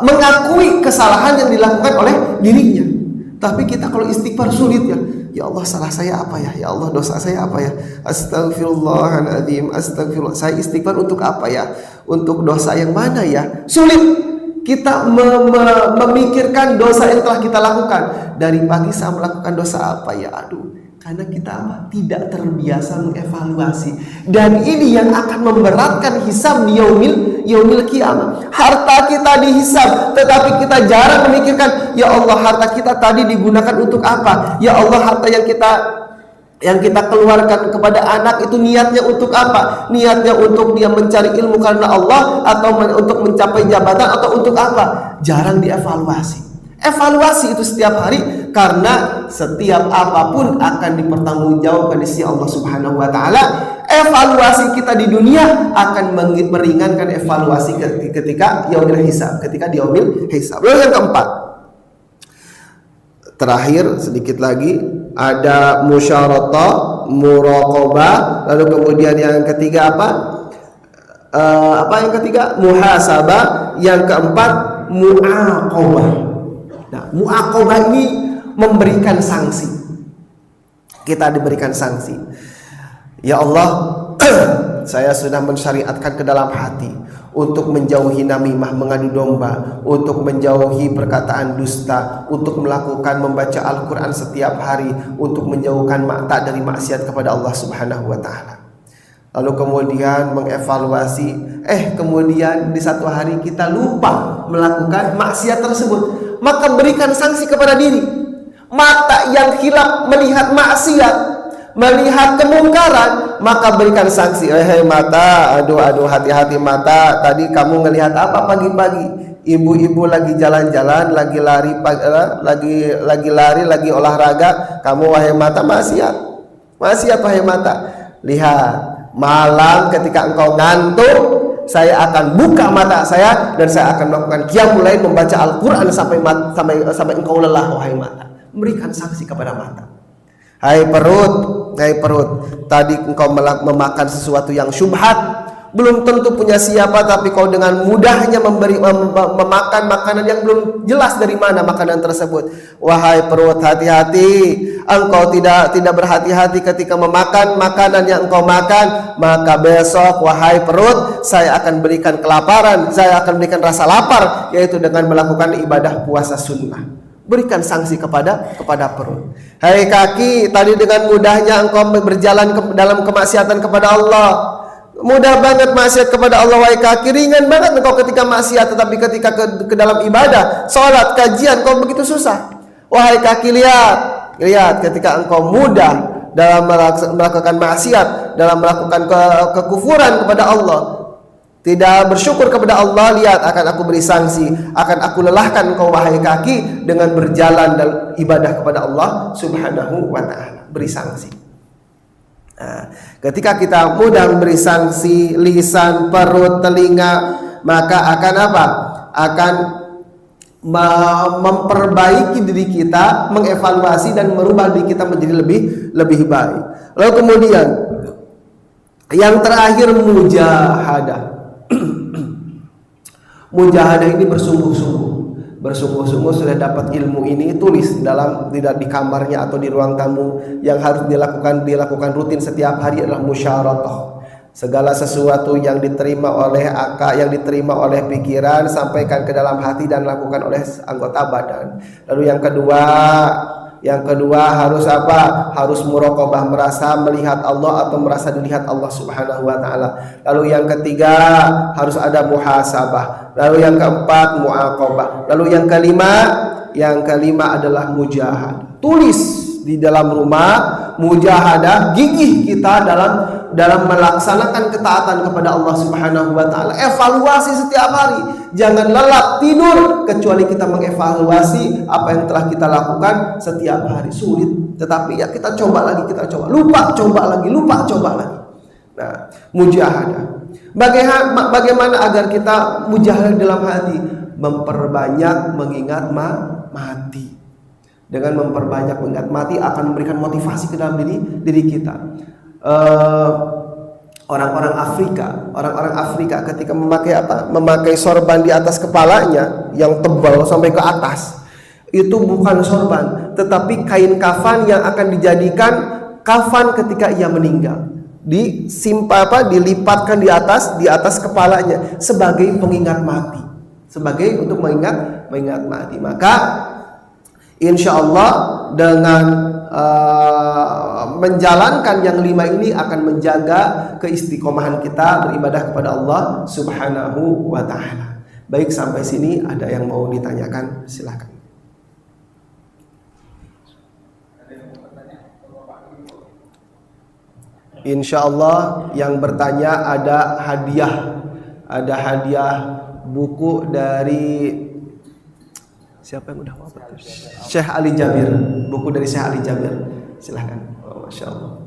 mengakui kesalahan yang dilakukan oleh dirinya. Tapi kita kalau istighfar sulit ya. Ya Allah, salah saya apa ya? Ya Allah, dosa saya apa ya? Astagfirullahaladzim, astagfirullah. Saya istighfar untuk apa ya? Untuk dosa yang mana ya? Sulit kita memikirkan dosa yang telah kita lakukan. Dari pagi saya melakukan dosa apa ya? Aduh, karena kita tidak terbiasa mengevaluasi. Dan ini yang akan memberatkan hisab di yaumil qiyamah. Harta kita dihisab, tetapi kita jarang memikirkan, ya Allah, harta kita tadi digunakan untuk apa? Ya Allah, harta yang kita keluarkan kepada anak itu niatnya untuk apa? Niatnya untuk dia mencari ilmu karena Allah, atau untuk mencapai jabatan, atau untuk apa? Jarang dievaluasi. Evaluasi itu setiap hari, karena setiap apapun akan dipertanggungjawabkan di sisi Allah Subhanahu wa taala. Evaluasi kita di dunia akan meringankan evaluasi ketika yaumil hisab, Lalu yang keempat, terakhir sedikit lagi, ada musyaratah, muraqabah. Lalu kemudian yang ketiga yang ketiga muhasabah. Yang keempat muaqabah. Nah, muaqabah ini memberikan sanksi. Kita diberikan sanksi. Ya Allah, saya sudah mensyariatkan ke dalam hati untuk menjauhi namimah, mengadu domba, untuk menjauhi perkataan dusta, untuk melakukan membaca Al-Quran setiap hari, untuk menjauhkan mata dari maksiat kepada Allah Subhanahu wa Ta'ala. Lalu kemudian mengevaluasi, kemudian di satu hari kita lupa melakukan maksiat tersebut, maka berikan sanksi kepada diri. Mata yang hilap melihat maksiat, melihat kemungkaran, maka berikan sanksi. Mata, aduh hati-hati mata, tadi kamu ngelihat apa pagi-pagi? Ibu-ibu lagi jalan-jalan, lagi lari, lagi olahraga, kamu wahai mata maksiat wahai mata. Lihat, malam ketika engkau ngantuk, saya akan buka mata saya dan saya akan melakukan qiyamul lail, membaca Al-Quran sampai engkau lelah wahai mata. Memberikan sanksi kepada mata. Hai perut, tadi engkau memakan sesuatu yang syubhat, belum tentu punya siapa, tapi kau dengan mudahnya memakan makanan yang belum jelas dari mana makanan tersebut. Wahai perut, hati-hati, engkau tidak berhati-hati ketika memakan makanan yang engkau makan, maka besok wahai perut, saya akan berikan kelaparan, saya akan berikan rasa lapar, yaitu dengan melakukan ibadah puasa sunnah. Berikan sanksi kepada perut. Hai kaki, tadi dengan mudahnya engkau berjalan dalam kemaksiatan kepada Allah. Mudah banget maksiat kepada Allah wahai kaki, ringan banget engkau ketika maksiat, tetapi ketika ke dalam ibadah, sholat, kajian, kau begitu susah. Wahai kaki, lihat ketika engkau mudah dalam melakukan maksiat, dalam melakukan kekufuran kepada Allah, tidak bersyukur kepada Allah, lihat akan aku beri sanksi, akan aku lelahkan engkau wahai kaki dengan berjalan dalam ibadah kepada Allah Subhanahu wa Ta'ala. Beri sanksi. Nah, ketika kita mudah memberi sanksi lisan, perut, telinga, maka akan apa? Akan memperbaiki diri kita, mengevaluasi dan merubah diri kita menjadi lebih baik. Lalu kemudian yang terakhir, mujahadah. Mujahadah ini bersungguh-sungguh sudah dapat ilmu ini, tulis tidak di kamarnya atau di ruang tamu. Yang harus dilakukan rutin setiap hari adalah musyaratah. Segala sesuatu yang diterima oleh akal, yang diterima oleh pikiran, sampaikan ke dalam hati dan lakukan oleh anggota badan. Lalu yang kedua harus apa? Harus muraqabah, merasa melihat Allah atau merasa dilihat Allah Subhanahu wa Ta'ala. Lalu yang ketiga harus ada muhasabah. Lalu yang keempat muaqabah. Lalu yang kelima adalah mujahadah. Tulis di dalam rumah, mujahadah, gigih kita dalam melaksanakan ketaatan kepada Allah Subhanahu wa Ta'ala. Evaluasi setiap hari, jangan lelap tidur kecuali kita mengevaluasi apa yang telah kita lakukan setiap hari. Sulit, tetapi ya kita coba lagi, lupa coba lagi. Nah, mujahadah. Bagaimana agar kita mujahadah dalam hati? Memperbanyak mengingat mati. Dengan memperbanyak mengingat mati akan memberikan motivasi ke dalam diri kita. Orang-orang Afrika ketika memakai sorban di atas kepalanya yang tebal sampai ke atas, itu bukan sorban, tetapi kain kafan yang akan dijadikan kafan ketika ia meninggal. Dilipatkan di atas kepalanya sebagai pengingat mati, untuk mengingat mati. Maka insya Allah dengan menjalankan yang 5 ini akan menjaga keistiqomahan kita beribadah kepada Allah Subhanahu wa Ta'ala. Baik, sampai sini ada yang mau ditanyakan? Silakan. Insya Allah yang bertanya ada hadiah buku dari siapa yang udah wafat? Syekh Ali Jabir. Buku dari Syekh Ali Jabir. Silahkan. Oh, Masya Allah.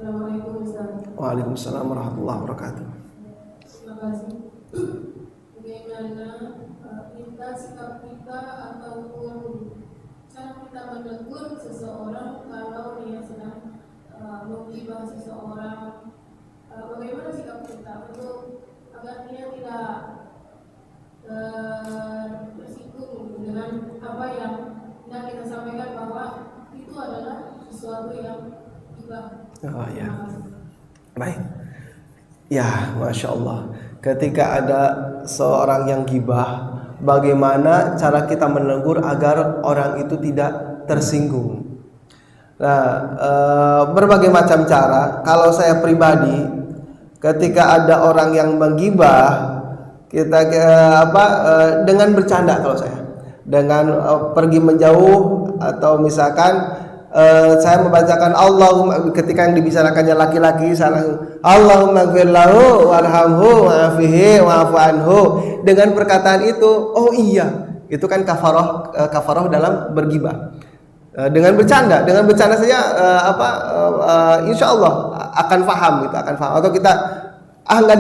Assalamualaikum Ustaz. Waalaikumsalam warahmatullahi wabarakatuh. Terima kasih. Bagaimana bagaimana kita sikap kita ataupun cara kita menegur seseorang kalau dia sedang menggibah seseorang, bagaimana sikap kita untuk agar dia tidak tersinggung dengan apa yang tidak kita sampaikan, bahwa itu adalah sesuatu yang gibah. Oh ya, baik. Ya, Masya Allah. Ketika ada seorang yang gibah, bagaimana cara kita menegur agar orang itu tidak tersinggung? Nah, berbagai macam cara. Kalau saya pribadi, ketika ada orang yang menggibah, kita dengan bercanda. Kalau saya dengan pergi menjauh, atau misalkan saya membacakan Allahumma, ketika yang dibicarakannya laki-laki, Allahumma gfir lahu warhamhu wa'afihi wa'afu anhu, dengan perkataan itu, oh iya, itu kan kafarah dalam bergibah. Dengan bercanda saja insya Allah akan paham gitu, atau kita nggak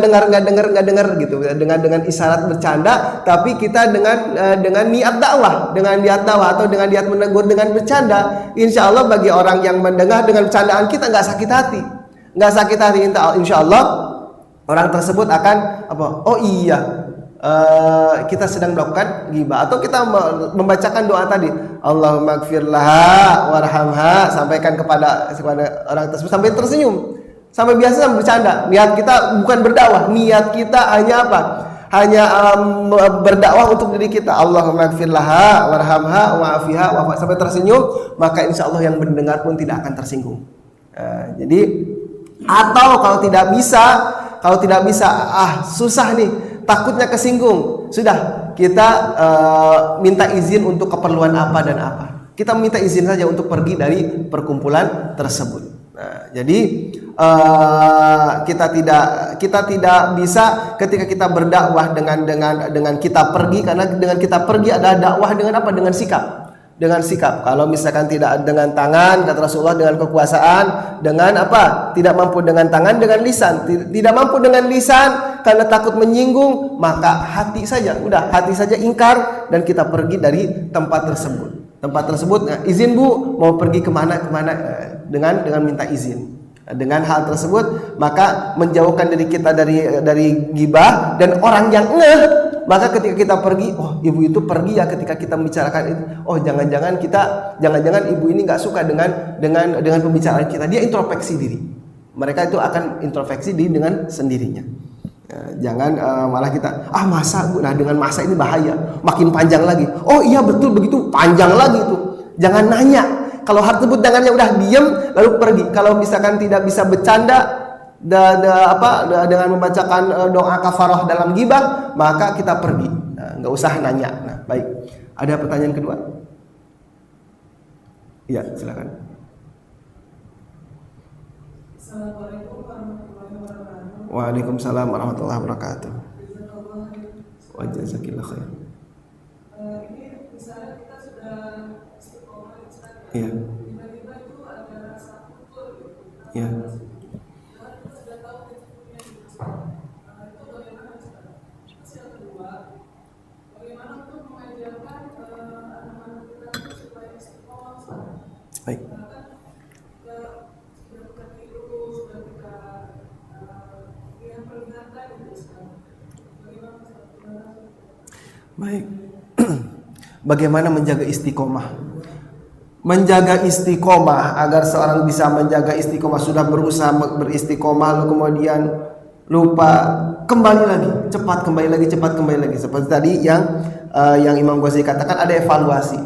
dengar gitu, dengan isyarat bercanda, tapi kita dengan niat dakwah, atau dengan niat menegur dengan bercanda, insya Allah bagi orang yang mendengar dengan bercandaan kita nggak sakit hati, insya Allah orang tersebut akan oh iya, kita sedang melakukan ghibah, atau kita membacakan doa tadi, Allahumma gfir laha warhamha, sampaikan kepada orang tersebut sampai tersenyum, sampai biasa sampai bercanda. Niat kita bukan berdakwah, niat kita hanya berdakwah untuk diri kita. Allahumma gfir laha warhamha wa'afiha sampai tersenyum, maka insya Allah yang mendengar pun tidak akan tersinggung. Jadi, atau kalau tidak bisa, susah nih, takutnya kesinggung, sudah kita minta izin untuk keperluan apa dan apa. Kita minta izin saja untuk pergi dari perkumpulan tersebut. Nah, jadi kita tidak bisa ketika kita berdakwah dengan kita pergi, karena dengan kita pergi adalah dakwah dengan apa? Dengan sikap. Kalau misalkan tidak dengan tangan, kata Rasulullah, dengan kekuasaan, dengan apa? Tidak mampu dengan tangan, dengan lisan. Tidak mampu dengan lisan karena takut menyinggung, maka hati saja ingkar dan kita pergi dari tempat tersebut. Nah, izin Bu, mau pergi kemana, dengan minta izin. Dengan hal tersebut, maka menjauhkan diri kita dari ghibah dan orang yang maka ketika kita pergi, oh ibu itu pergi ya ketika kita membicarakan itu, oh jangan-jangan ibu ini nggak suka dengan pembicaraan kita, dia introspeksi diri. Mereka itu akan introspeksi diri dengan sendirinya. Jangan malah kita masa Bu, nah dengan masa ini bahaya, makin panjang lagi. Oh iya betul begitu, panjang lagi itu. Jangan nanya. Kalau hal tersebut dengannya udah diam lalu pergi. Kalau misalkan tidak bisa bercanda dengan membacakan doa kafarah dalam ghibah, maka kita pergi. Nah, nggak usah nanya. Nah, baik. Ada pertanyaan kedua? Iya, silakan. Assalamualaikum warahmatullahi wabarakatuh. Waalaikumsalam warahmatullahi wabarakatuh. Wa jazakillahu khair. Ini misalnya kita sudah istiqomah di Ustaz, Iya. tiba-tiba itu ada rasa kultur gitu. Iya. Kita sudah tahu prinsipnya gitu. Itu bagaimana Ustaz? Terus yang kedua, bagaimana untuk mengajarkan anak-anak kita itu supaya istiqomah Ustaz? Baik. Baik. Bagaimana menjaga istiqomah? Menjaga istiqomah, agar seorang bisa menjaga istiqomah, sudah berusaha beristiqomah lalu kemudian lupa, cepat kembali lagi. Seperti tadi yang Imam Ghazali katakan, ada evaluasi.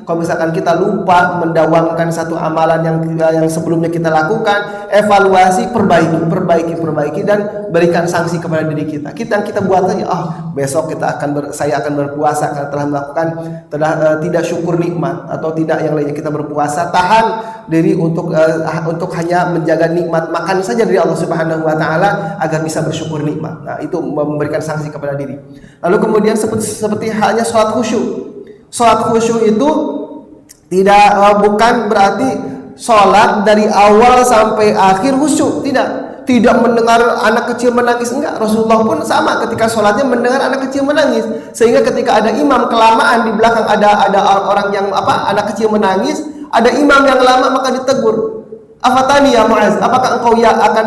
Kalau misalkan kita lupa mendawamkan satu amalan yang sebelumnya kita lakukan, evaluasi, perbaiki dan berikan sanksi kepada diri kita. Kita buat saja, besok saya akan berpuasa karena telah melakukan tidak syukur nikmat atau tidak yang lainnya. Kita berpuasa, tahan diri untuk hanya menjaga nikmat makan saja dari Allah Subhanahu wa taala agar bisa bersyukur nikmat. Nah, itu memberikan sanksi kepada diri. Lalu kemudian seperti halnya sholat khusyuk. Sholat khusyuk itu bukan berarti sholat dari awal sampai akhir khusyuk, tidak. tidak mendengar anak kecil menangis, enggak. Rasulullah pun sama, ketika sholatnya mendengar anak kecil menangis, sehingga ketika ada imam kelamaan di belakang ada orang yang anak kecil menangis, ada imam yang lama, maka ditegur. Afatani ya Muaz, apakah engkau akan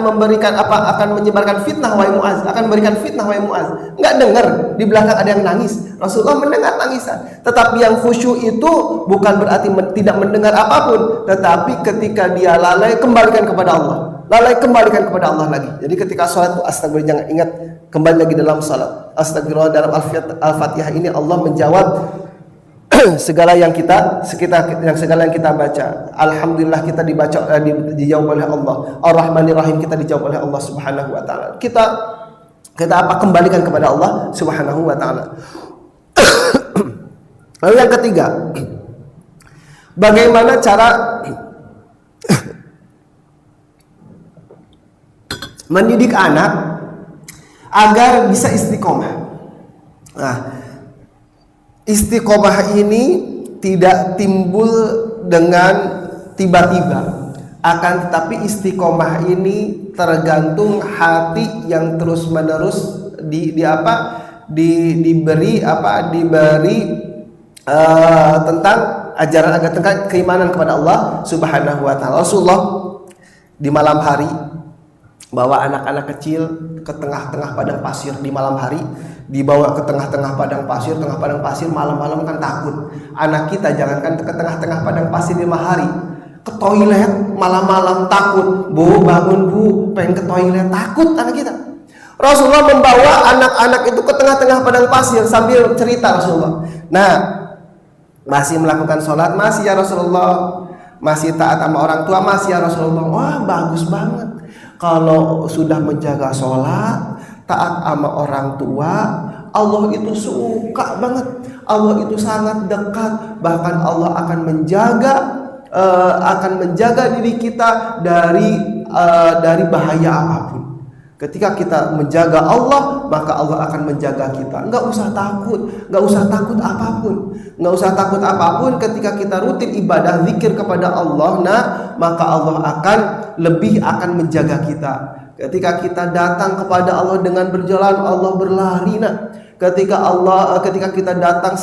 menyebarkan fitnah wahai Muaz, akan memberikan fitnah wahai Muaz? Enggak dengar di belakang ada yang nangis. Rasulullah mendengar tangisan. Tetapi yang khusyuk itu bukan berarti tidak mendengar apapun, tetapi ketika dia lalai, kembalikan kepada Allah. Lalai, kembalikan kepada Allah lagi. Jadi ketika sholat itu astagfirullah, jangan ingat kembali lagi dalam sholat. Astagfirullah, dalam Al-Fatihah ini Allah menjawab segala yang kita baca. Alhamdulillah kita dijawab oleh Allah. Ar-Rahmanir Rahim kita dijawab oleh Allah Subhanahu wa taala. Kita kembalikan kepada Allah Subhanahu wa taala. Lalu yang ketiga, bagaimana cara mendidik anak agar bisa istiqomah. Nah, istiqomah ini tidak timbul dengan tiba-tiba, akan tetapi istiqomah ini tergantung hati yang terus-menerus diberi tentang ajaran agar tentang keimanan kepada Allah Subhanahu wa taala. Rasulullah di malam hari bawa anak-anak kecil ke tengah-tengah padang pasir di malam hari, dibawa ke tengah-tengah padang pasir malam-malam kan takut. Anak kita jangankan ke tengah-tengah padang pasir di malam hari, ke toilet malam-malam takut. Bu, bangun bu, pengen ke toilet, takut anak kita. Rasulullah membawa anak-anak itu ke tengah-tengah padang pasir sambil cerita Rasulullah. Nah, masih melakukan sholat, masih ya Rasulullah, masih taat sama orang tua, masih ya Rasulullah. Wah, bagus banget. Kalau sudah menjaga sholat, taat sama orang tua, Allah itu suka banget. Allah itu sangat dekat. Bahkan Allah akan menjaga diri kita dari bahaya apapun. Ketika kita menjaga Allah, maka Allah akan menjaga kita. Enggak usah takut apapun. Enggak usah takut apapun ketika kita rutin ibadah zikir kepada Allah, maka Allah akan menjaga kita. Ketika kita datang kepada Allah dengan berjalan, Allah berlari. Ketika kita datang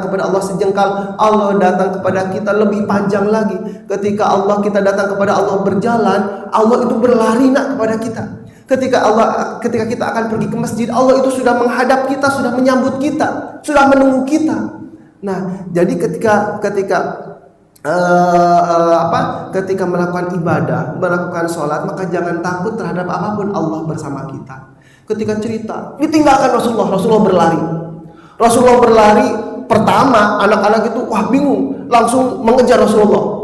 kepada Allah sejengkal, Allah datang kepada kita lebih panjang lagi. Ketika kita datang kepada Allah berjalan, Allah itu berlari kepada kita. Ketika kita akan pergi ke masjid, Allah itu sudah menghadap kita, sudah menyambut kita, sudah menunggu kita. Nah, jadi ketika melakukan ibadah, melakukan sholat, maka jangan takut terhadap apapun, Allah bersama kita. Ketika cerita, ditinggalkan Rasulullah berlari. Pertama anak-anak itu bingung, langsung mengejar Rasulullah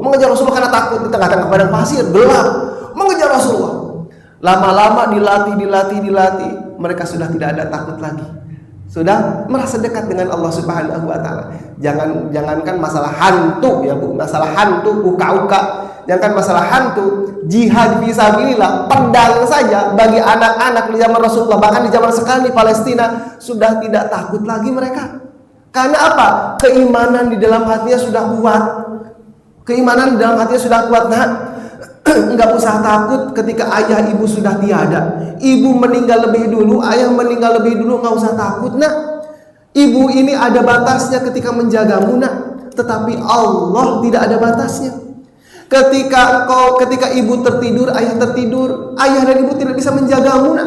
karena takut. Di tengah-tengah padang pasir gelap, mengejar Rasulullah. Lama-lama dilatih, mereka sudah tidak ada takut lagi, sudah merasa dekat dengan Allah Subhanahu wa taala. Jangankan masalah hantu ya Bu, masalah hantu uka-uka, jangankan masalah hantu, jihad fisabilillah, pedang saja bagi anak-anak di zaman Rasulullah, bahkan di zaman sekarang di Palestina sudah tidak takut lagi mereka. Karena apa? Keimanan di dalam hatinya sudah kuat. Enggak usah takut ketika ayah ibu sudah tiada. Ibu meninggal lebih dulu, ayah meninggal lebih dulu, enggak usah takut. Ibu ini ada batasnya ketika menjagamu, tetapi Allah tidak ada batasnya. Ketika ibu tertidur, ayah tertidur, ayah dan ibu tidak bisa menjagamu.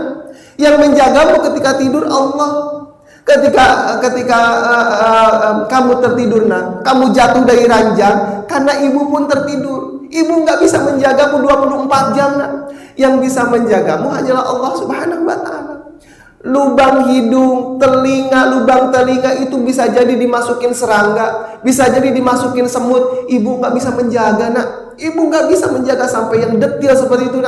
Yang menjagamu ketika tidur Allah. Ketika kamu tertidur, kamu jatuh dari ranjang karena ibu pun tertidur. Ibu nggak bisa menjagamu 24 jam. Yang bisa menjagamu hanyalah Allah Subhanahu wa taala. Lubang hidung, lubang telinga itu bisa jadi dimasukin serangga, bisa jadi dimasukin semut. Ibu nggak bisa menjaga, Ibu nggak bisa menjaga sampai yang detail seperti itu,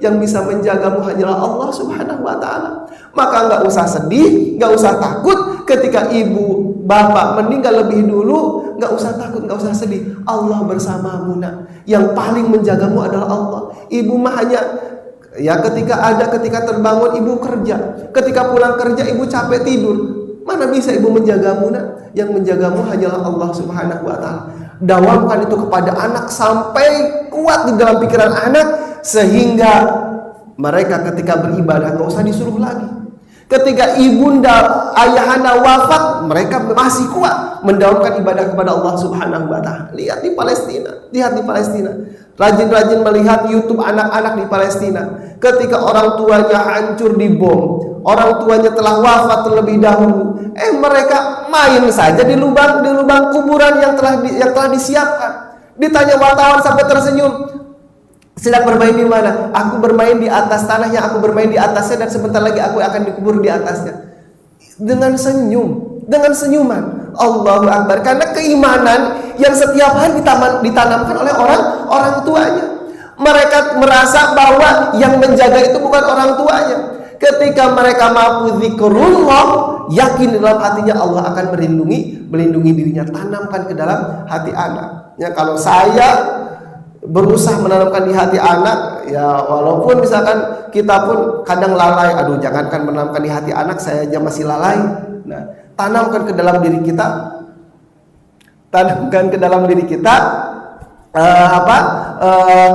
Yang bisa menjagamu hanyalah Allah Subhanahu wa taala. Maka nggak usah sedih, nggak usah takut ketika ibu bapak meninggal lebih dulu. Nggak usah takut, nggak usah sedih. Allah bersamamu, Yang paling menjagamu adalah Allah. Ibu mah hanya ketika terbangun ibu kerja, ketika pulang kerja ibu capek tidur. Mana bisa ibu menjagamu, Yang menjagamu hanyalah Allah Subhanahu wa taala. Dawamkan itu kepada anak sampai kuat di dalam pikiran anak, sehingga Mereka ketika beribadah nggak usah disuruh lagi. Ketika ibunda ayahanda wafat, mereka masih kuat mendalamkan ibadah kepada Allah Subhanahu wa taala. Lihat di Palestina. Rajin-rajin melihat YouTube anak-anak di Palestina. Ketika orang tuanya hancur dibom, orang tuanya telah wafat terlebih dahulu, mereka main saja di lubang kuburan yang telah disiapkan. Ditanya wartawan sampai tersenyum, sedang bermain di mana? Aku bermain di atas tanah yang aku bermain di atasnya, dan sebentar lagi aku akan dikubur di atasnya. Dengan senyuman. Allahu Akbar. Karena keimanan yang setiap hari ditanamkan oleh orang tuanya. Mereka merasa bahwa yang menjaga itu bukan orang tuanya. Ketika mereka mampu zikrullah, yakin dalam hatinya Allah akan melindungi dirinya. Tanamkan ke dalam hati anak. Ya, kalau saya berusaha menanamkan di hati anak, ya walaupun misalkan kita pun kadang lalai, jangankan menanamkan di hati anak, saya aja masih lalai. Nah, tanamkan ke dalam diri kita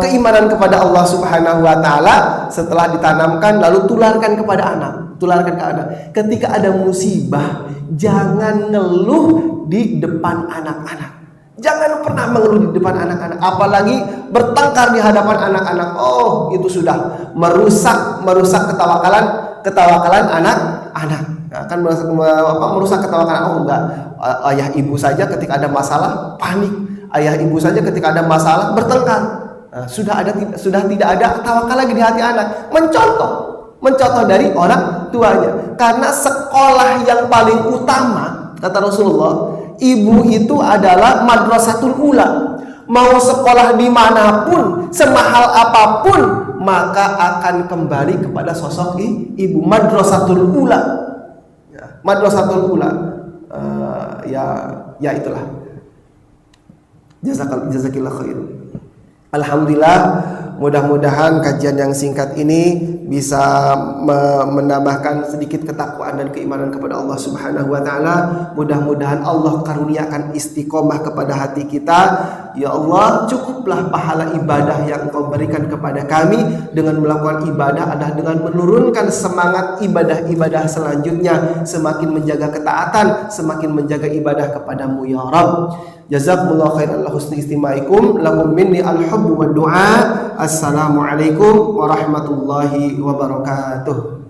keimanan kepada Allah Subhanahu wa taala. Setelah ditanamkan, lalu tularkan ke anak. Ketika ada musibah, jangan ngeluh di depan anak-anak. Jangan pernah mengeluh di depan anak-anak, apalagi bertengkar di hadapan anak-anak. Oh, itu sudah merusak ketawakalan anak-anak. Akan merusak ketawakalan. Oh enggak, ayah ibu saja ketika ada masalah panik. Ayah ibu saja ketika ada masalah bertengkar. Nah, sudah tidak ada tawakal lagi di hati anak. Mencontoh dari orang tuanya. Karena sekolah yang paling utama, kata Rasulullah, ibu itu adalah madrasatul ula. Mau sekolah dimanapun, semahal apapun, maka akan kembali kepada sosok ibu. Madrasatul ula. Madrasatul ula. Ya itulah. Jazakillah khair. Alhamdulillah, mudah-mudahan kajian yang singkat ini bisa menambahkan sedikit ketakwaan dan keimanan kepada Allah Subhanahu wa taala. Mudah-mudahan Allah karuniakan istiqomah kepada hati kita. Ya Allah, cukuplah pahala ibadah yang Engkau berikan kepada kami. Dengan melakukan ibadah adalah dengan menurunkan semangat ibadah-ibadah selanjutnya, semakin menjaga ketaatan, semakin menjaga ibadah kepadamu ya Rabb. Jazakumullahu khairan ala husni istimaikum. Lakum minni al-hubbu wa du'a. Assalamualaikum warahmatullahi wabarakatuh.